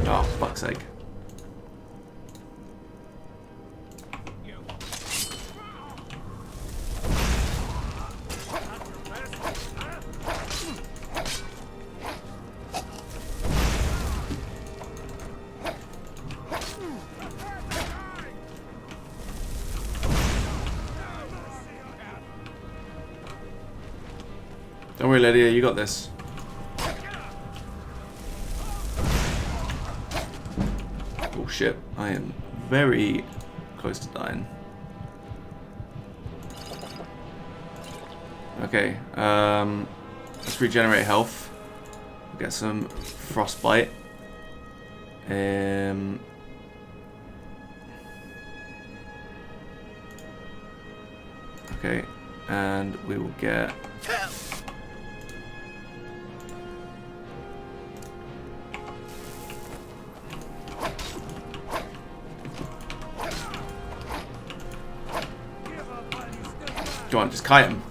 Oh, fuck's sake. Don't worry, Lydia, you got this. Oh shit, I am very close to dying. Okay, let's regenerate health. Get some frostbite. Okay, and we will get... Go on, just kite him.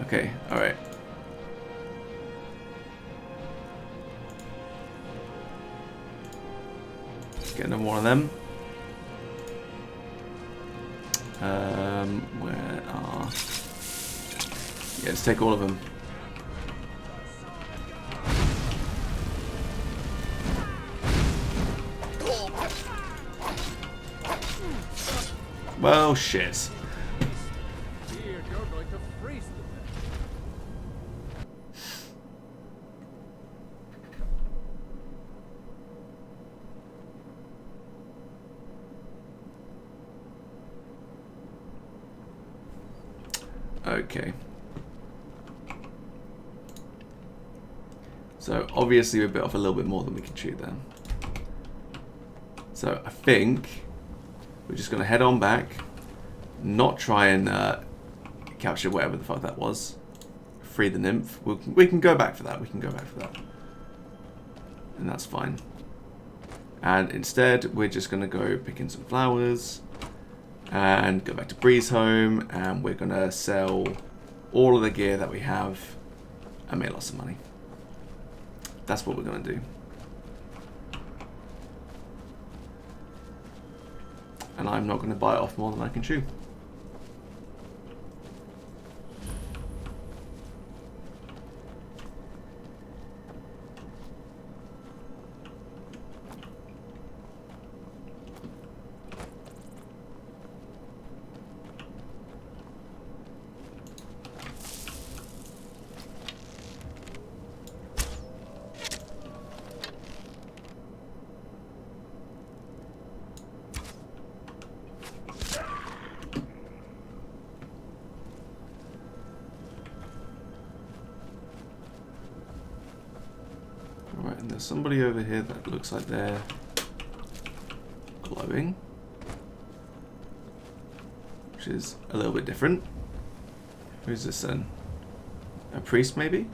Okay, alright. Get another one of them. Where are... Yeah, let's take all of them. Well, shit. You're going to freeze to death. Okay. So obviously we bit off a little bit more than we can chew there. So I think we're just going to head on back, not try and capture whatever the fuck that was. Free the nymph. We can go back for that. We can go back for that. And that's fine. And instead, we're just going to go pick in some flowers and go back to Bree's home, and we're going to sell all of the gear that we have and make lots of money. That's what we're going to do. And I'm not going to bite off more than I can chew. Alright, and there's somebody over here that looks like they're glowing, which is a little bit different. Who's this then? A priest, maybe?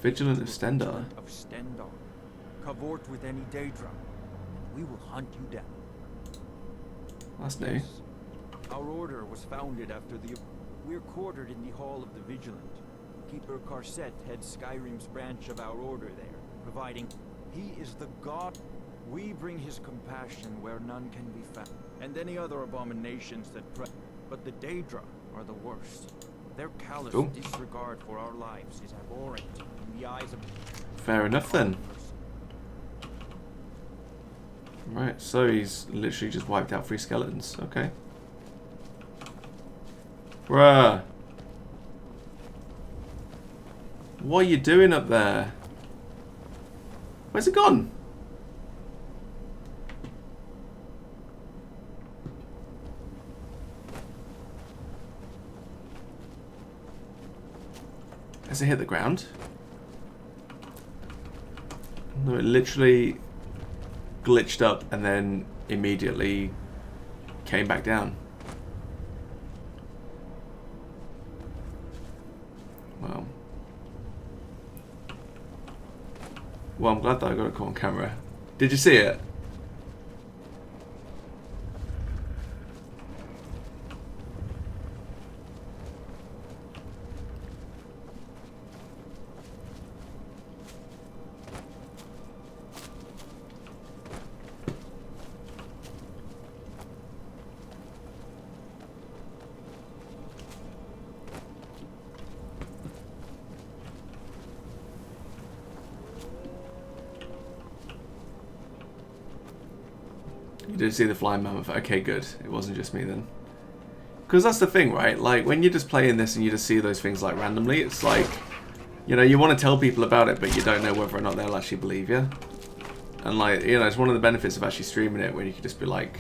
Vigilant of Stendar. Of Stendar. Cavort with any Daedra. We will hunt you down. That's new. Our order was founded after the... We're quartered in the Hall of the Vigilant. Keeper Karset heads Skyrim's branch of our order there, providing... He is the god... We bring his compassion where none can be found, and any other abominations that but the Daedra are the worst. Their callous disregard for our lives is abhorrent in the eyes of... Fair enough then. Right, so he's literally just wiped out 3 skeletons. Okay. Bruh. What are you doing up there? Where's it gone? Has it hit the ground? No, it literally glitched up and then immediately came back down. Wow. Well, I'm glad that I got it caught on camera. Did you see it? You did see the flying mammoth. Okay, good. It wasn't just me then. Because that's the thing, right? Like, when you're just playing this and you just see those things, like, randomly, it's like, you know, you want to tell people about it, but you don't know whether or not they'll actually believe you. And, like, you know, it's one of the benefits of actually streaming it, where you can just be like,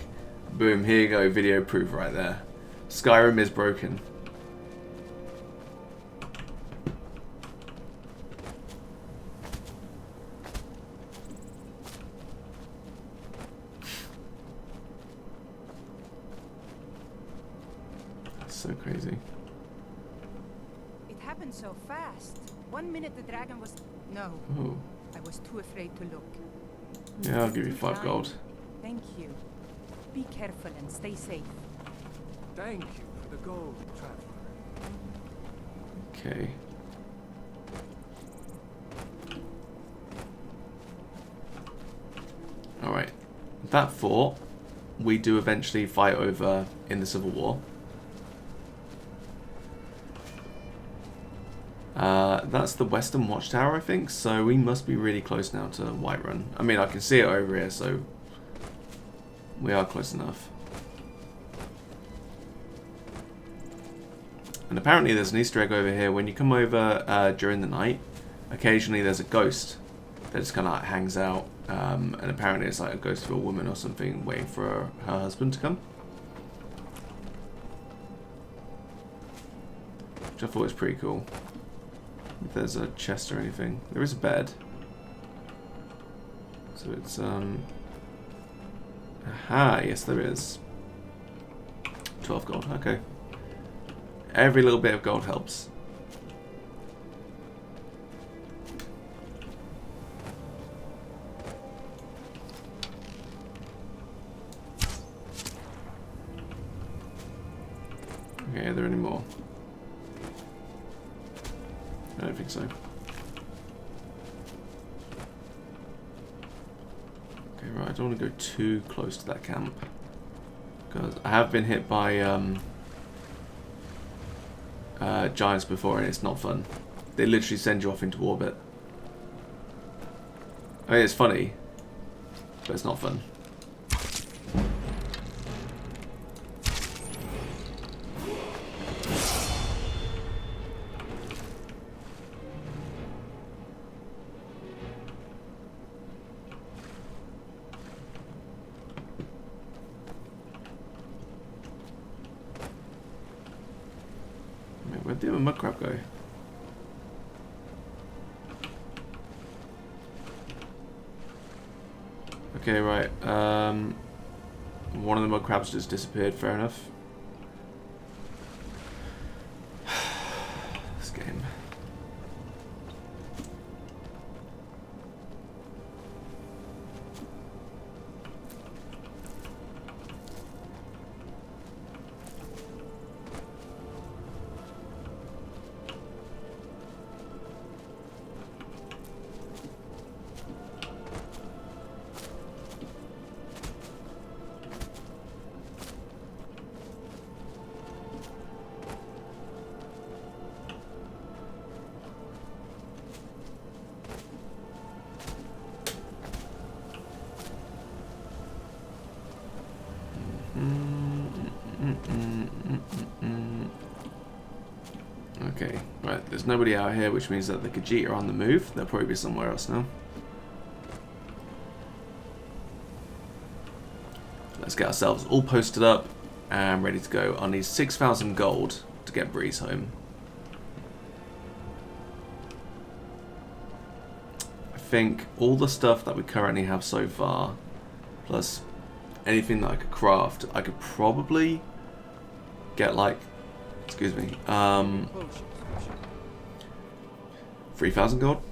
boom, here you go, video proof right there. Skyrim is broken. So crazy. It happened so fast. 1 minute the dragon was... No. Ooh. I was too afraid to look. Yeah, I'll give you 5 gold. Thank you. Be careful and stay safe. Thank you for the gold, traveler. Okay. Alright. That fort, we do eventually fight over in the Civil War. That's the Western Watchtower, I think, so we must be really close now to Whiterun. I mean, I can see it over here, so we are close enough. And apparently there's an Easter egg over here. When you come over during the night, occasionally there's a ghost that just kind of like hangs out, and apparently it's like a ghost of a woman or something waiting for her husband to come. Which I thought was pretty cool. If there's a chest or anything. There is a bed. So it's, aha, yes there is. 12 gold, okay. Every little bit of gold helps. Okay, are there any more? I don't think so. Okay, right, I don't want to go too close to that camp. Because I have been hit by giants before and it's not fun. They literally send you off into orbit. I mean, it's funny, but it's not fun. Where'd the other mud crab go? Okay, right. One of the mud crabs just disappeared, fair enough. This game. Okay, right, there's nobody out here, which means that the Khajiit are on the move. They'll probably be somewhere else now. Let's get ourselves all posted up and ready to go. I need 6,000 gold to get Breeze home. I think all the stuff that we currently have so far, plus anything that I could craft, I could probably get like, excuse me, 3,000 gold?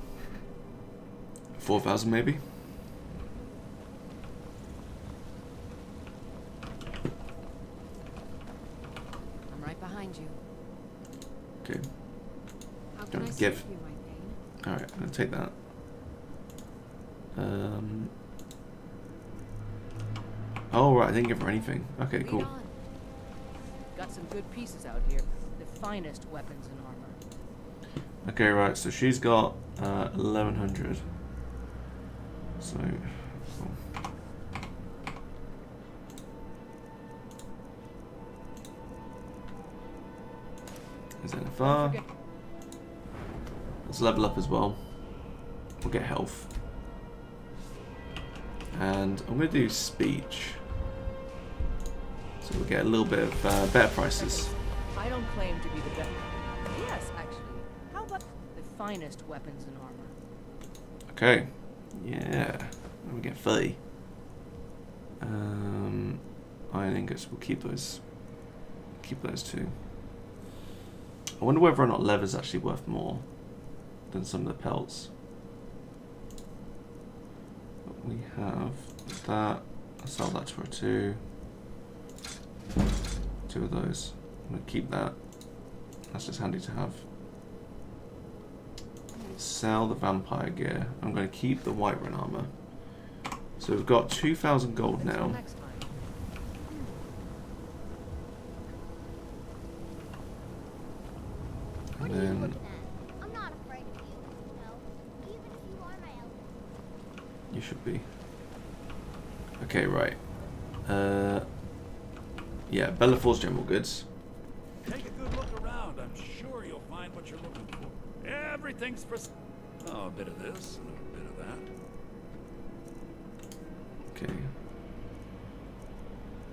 4,000 maybe? I'm right behind you. Okay. How can I Don't serve give. you, my pain? Alright, I'm going to take that. Oh, right, I didn't give her anything. Okay, Lead cool. on. Got some good pieces out here. The finest weapons and armor. Okay, right, so she's got 1,100. So, cool. Is that far? Let's level up as well. We'll get health. And I'm going to do speech. So we'll get a little bit of better prices. I don't claim to be the best. Yes, actually. How about the finest weapons and armor? Okay. Yeah. And we get 30. Iron ingots, we'll keep those. Keep those too. I wonder whether or not leather's actually worth more than some of the pelts. But we have that. I'll sell that to her too. 2 of those. I'm going to keep that. That's just handy to have. Sell the vampire gear. I'm going to keep the white run armor. So we've got 2,000 gold now. Next time. And then I'm not afraid of you, no. Even if you are my elder. you should be. Okay, right. Yeah, Bellafor's general goods. Take a good look around. I'm sure you'll find what you're looking for. Everything's for... Oh, a bit of this and a bit of that. Okay.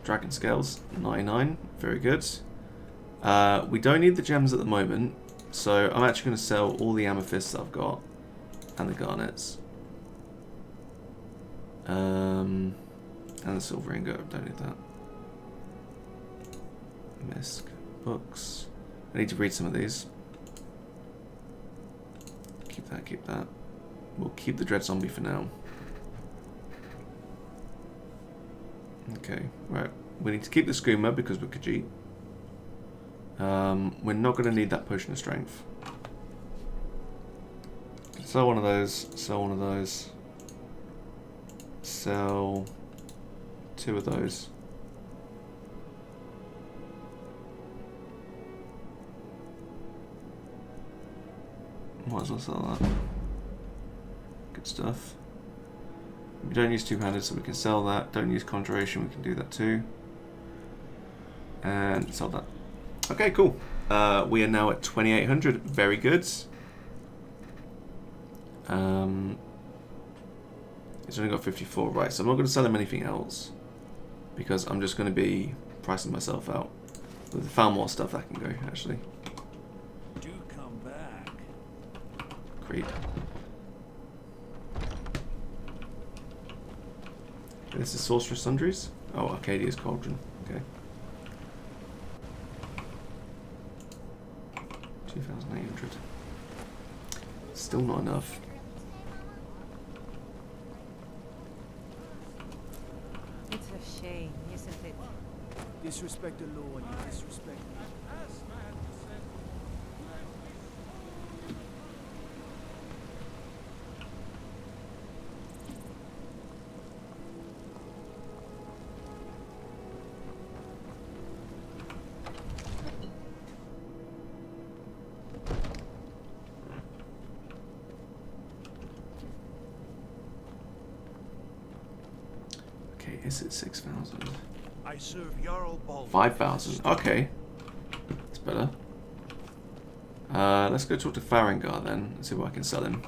Dragon scales, 99. Very good. We don't need the gems at the moment, so I'm actually going to sell all the amethysts I've got and the garnets. And the silver ingot. Don't need that. Misc books. I need to read some of these. Keep that, keep that. We'll keep the dread zombie for now. Okay, right. We need to keep the skooma because we're Khajiit. We're not going to need that potion of strength. Sell one of those, sell one of those. Sell 2 of those. Might as well sell that. Good stuff. We don't use two-handed, so we can sell that. Don't use conjuration, we can do that too. And sell that. Okay, cool. We are now at 2,800. Very good. He's only got 54, right? So I'm not going to sell him anything else because I'm just going to be pricing myself out. With the found more stuff, that can go actually. Do come back. Great. This is Sorcerer's Sundries? Oh, Arcadia's Cauldron. Okay. 2,800. Still not enough. It's a shame, isn't it? Disrespect the law and you disrespect me. Okay, is it 6,000? I serve Jarl Baldwin. 5,000. Okay. That's better. Let's go talk to Farengar then and see what I can sell him.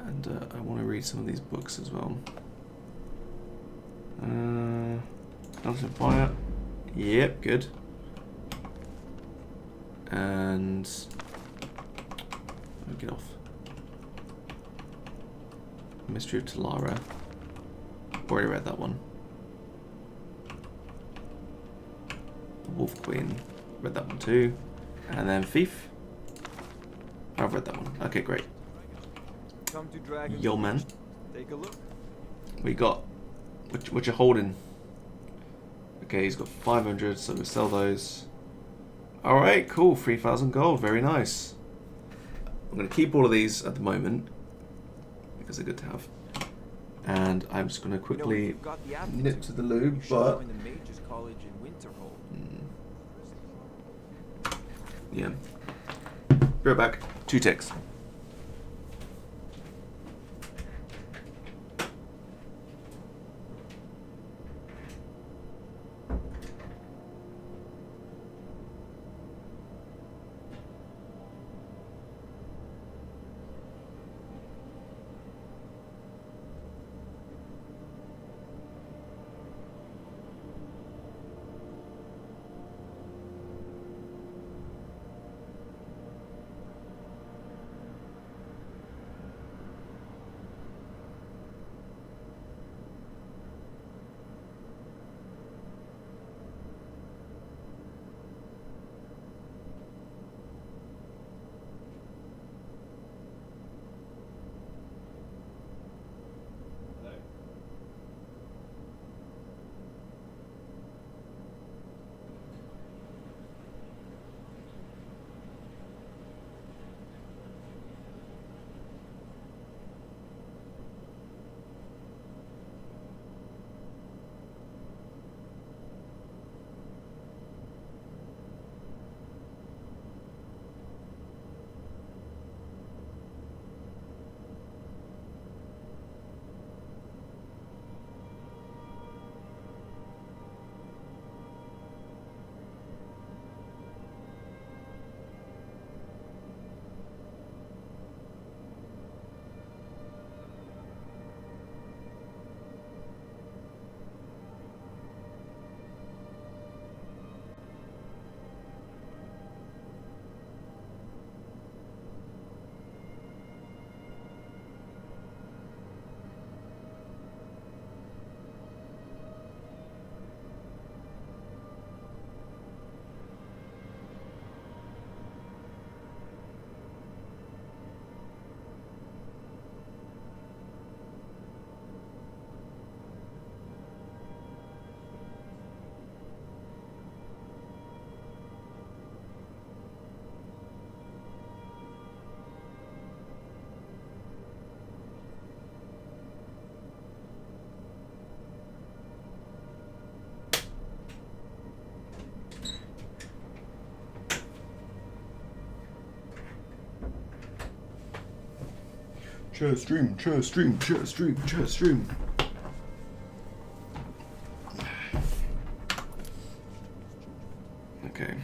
And I want to read some of these books as well. Dungeon Fire. Yep, good. And get off. Mystery of Talara. Already read that one. The Wolf Queen. Read that one too. And then Thief. I've read that one. Okay, great. Come to Dragon's Yo, man. Feast. Take a look. We got. What you holding? Okay, he's got 500, so we sell those. Alright, cool. 3,000 gold. Very nice. I'm going to keep all of these at the moment because they're good to have. And I'm just going to quickly nip to the loo, but Join the Mages College in Winterhold. yeah. Be right back. 2 ticks. Share stream, share stream, share stream, share stream. Okay.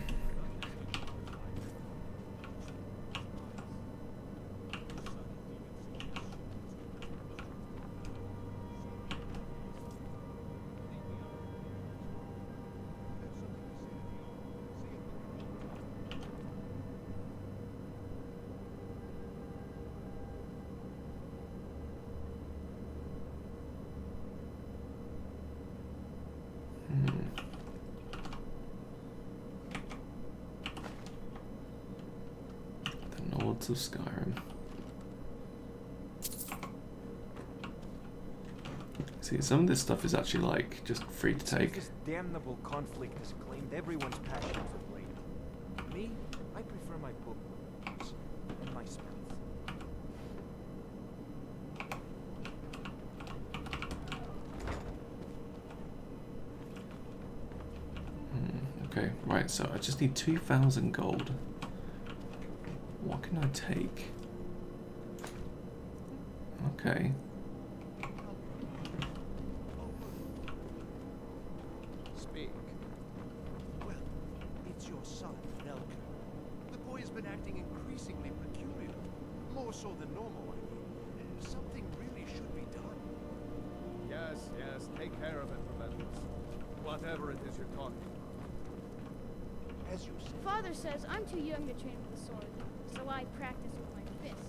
Of Skyrim. See, some of this stuff is actually like just free to take. This damnable conflict has claimed everyone's passion for blade. Me, I prefer my books and my spells. Okay, right. So I just need 2,000 gold. What can I take? Okay. big. Well, it's your son, Nelka. The boy has been acting increasingly peculiar. More so than normal, I mean. Something really should be done. Yes, yes, take care of it, Preventers. Whatever it is you're talking about. As you say. Father says I'm too young to train with the sword, so I practice with my fists.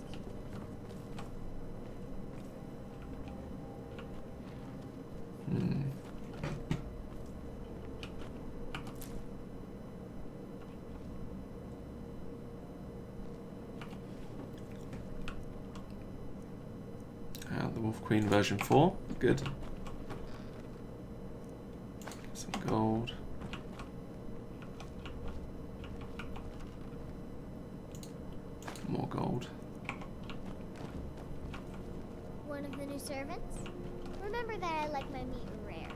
The Wolf Queen version 4. Good. Some gold. More gold. One of the new servants? Remember that I like my meat rare.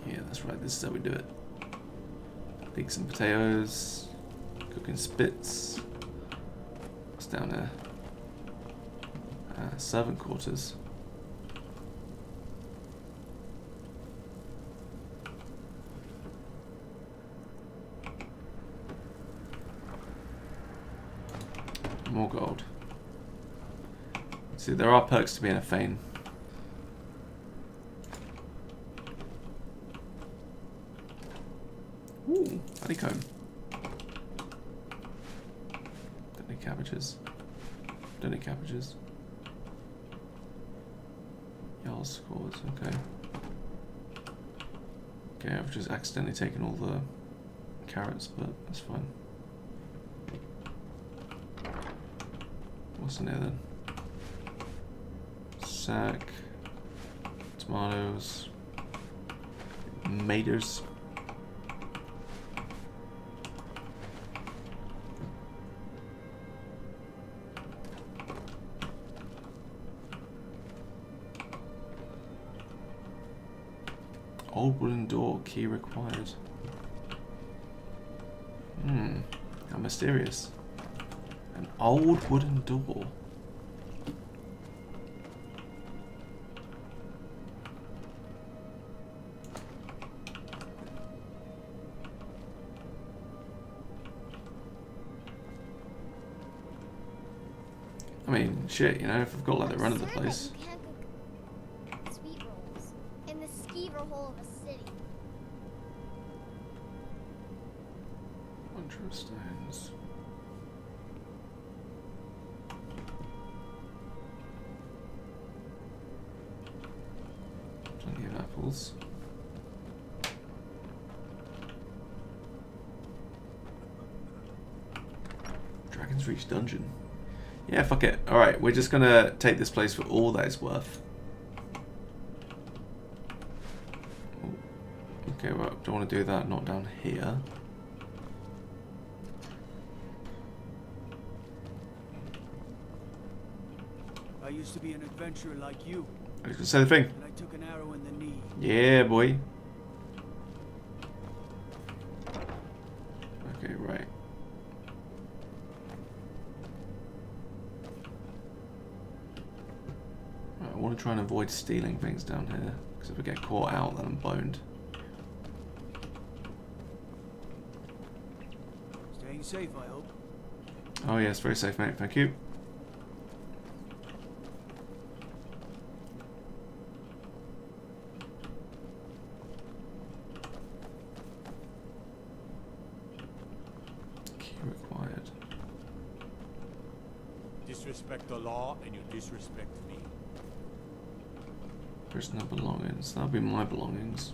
Yeah, that's right. This is how we do it. Bake some potatoes. Cooking spits. What's down there? Servant quarters. More gold. See, there are perks to being a Thane. Ooh, honeycomb. Don't need cabbages. Don't need cabbages. Y'all scores, okay. Okay, I've just accidentally taken all the carrots, but that's fine. What's in there then? Sack, tomatoes, maters. Old wooden door, key required. How mysterious. An old wooden door. I mean, shit, you know, if I've got like the run of the place. You can't cook sweet rolls in the skeever hole of a city. Control stones. Plenty of apples. Dragon's Reach dungeon. Yeah, fuck it. Alright, we're just gonna take this place for all that it's worth. Ooh. Okay, well, don't want to do that, not down here. I used to be an adventurer like you. I was gonna say the thing. And I took an arrow in the knee. Yeah, boy. Okay, right. I want to try and avoid stealing things down here, because if I get caught out, then I'm boned. Staying safe, I hope. Oh yes, very safe, mate. Thank you. Key required. Disrespect the law and you disrespect me. Prisoner belongings. That'll be my belongings.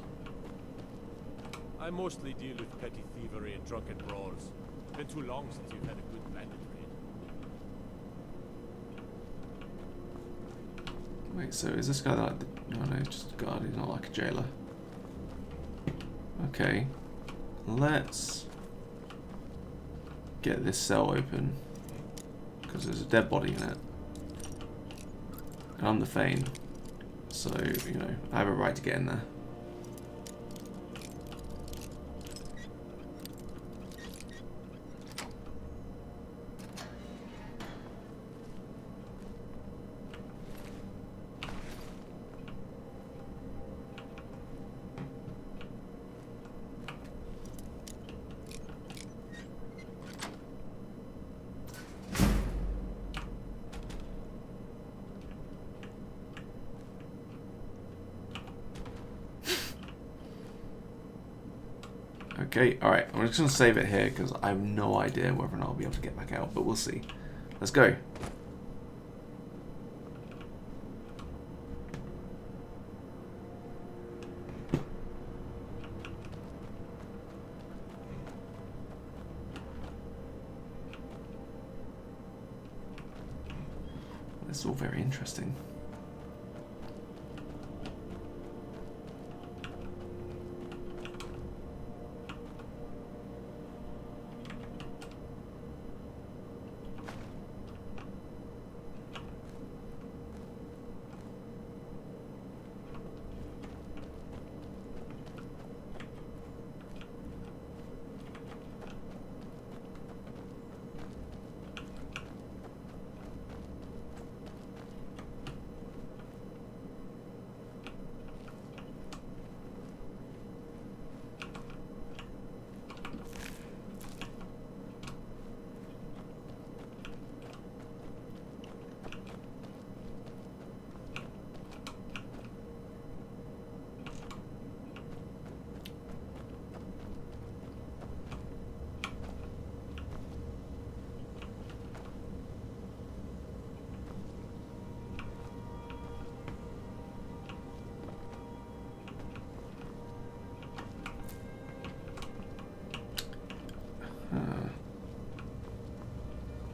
I mostly deal with petty thievery and drunken brawls. Been too long since you've had a good bandit raid. Wait, so is this guy like the... No, no, he's just a guard. He's not like a jailer. Okay. Let's get this cell open. Because there's a dead body in it. And I'm the Thane. So, you know, I have a right to get in there. Okay, alright. I'm just going to save it here because I have no idea whether or not I'll be able to get back out, but we'll see. Let's go. This is all very interesting.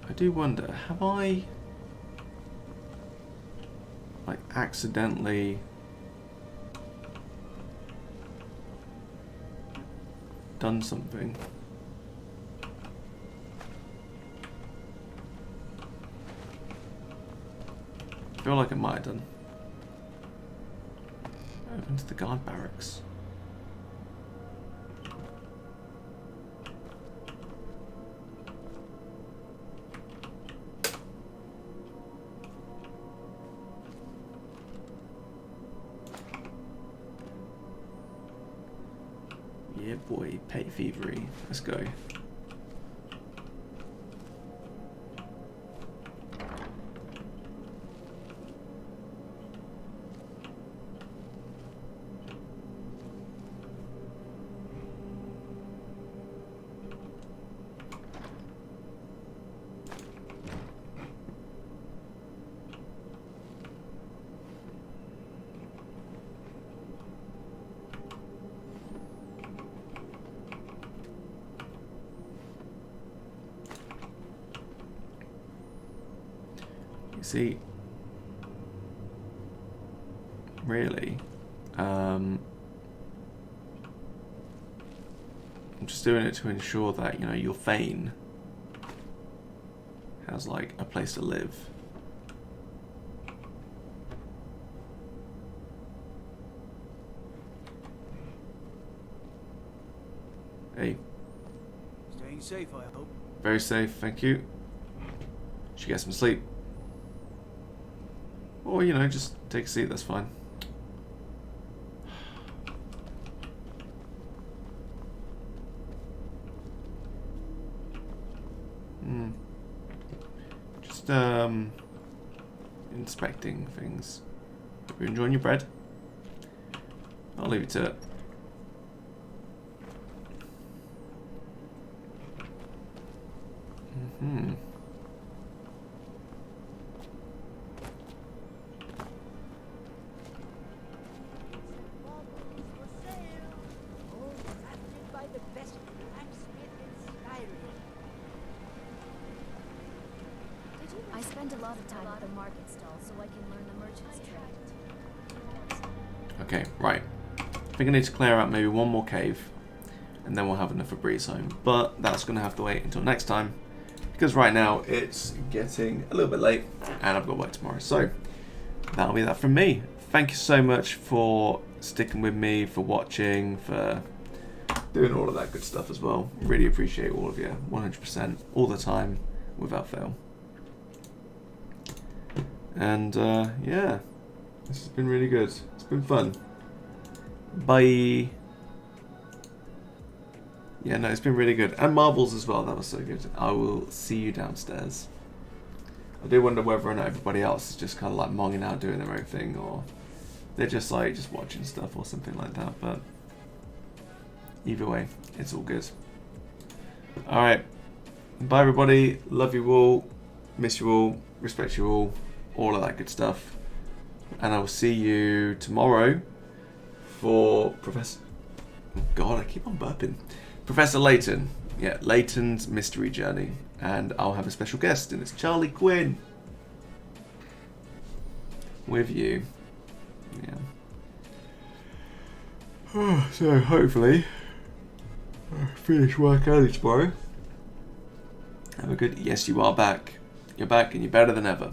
I do wonder, have I like accidentally done something? I feel like it might have done. Open to the guard barracks. Yeah, boy, pet thievery. Let's go. See, really, I'm just doing it to ensure that, you know, your Thane has like a place to live. Hey. Staying safe, I hope. Very safe, thank you. Should get some sleep. Or, you know, just take a seat, that's fine. Just, inspecting things. Hope you're enjoying your bread. I'll leave you to it. I spend a lot of time at the market stall so I can learn the merchant's trade. Okay, right. I think I need to clear out maybe one more cave, and then we'll have enough for Breeze home. But that's going to have to wait until next time, because right now it's getting a little bit late, and I've got work tomorrow. So that'll be that from me. Thank you so much for sticking with me, for watching, for doing all of that good stuff as well. Really appreciate all of you, 100%, all the time, without fail. And yeah, this has been really good. It's been fun. Bye. Yeah, no, it's been really good. And marbles as well, that was so good. I will see you downstairs. I do wonder whether or not everybody else is just kind of like monging out doing their own thing, or they're just like just watching stuff or something like that. But Either way, it's all good. Alright. Bye everybody. Love you all. Miss you all. Respect you all of that good stuff. And I will see you tomorrow for Professor... Oh God, I keep on burping. Professor Layton. Yeah, Layton's Mystery Journey. And I'll have a special guest, and it's Charlie Quinn. With you. Yeah. So, hopefully, I'll finish work early tomorrow. Have a good... Yes, you are back. You're back, and you're better than ever.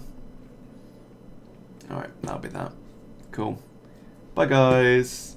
Alright, that'll be that. Cool. Bye, guys.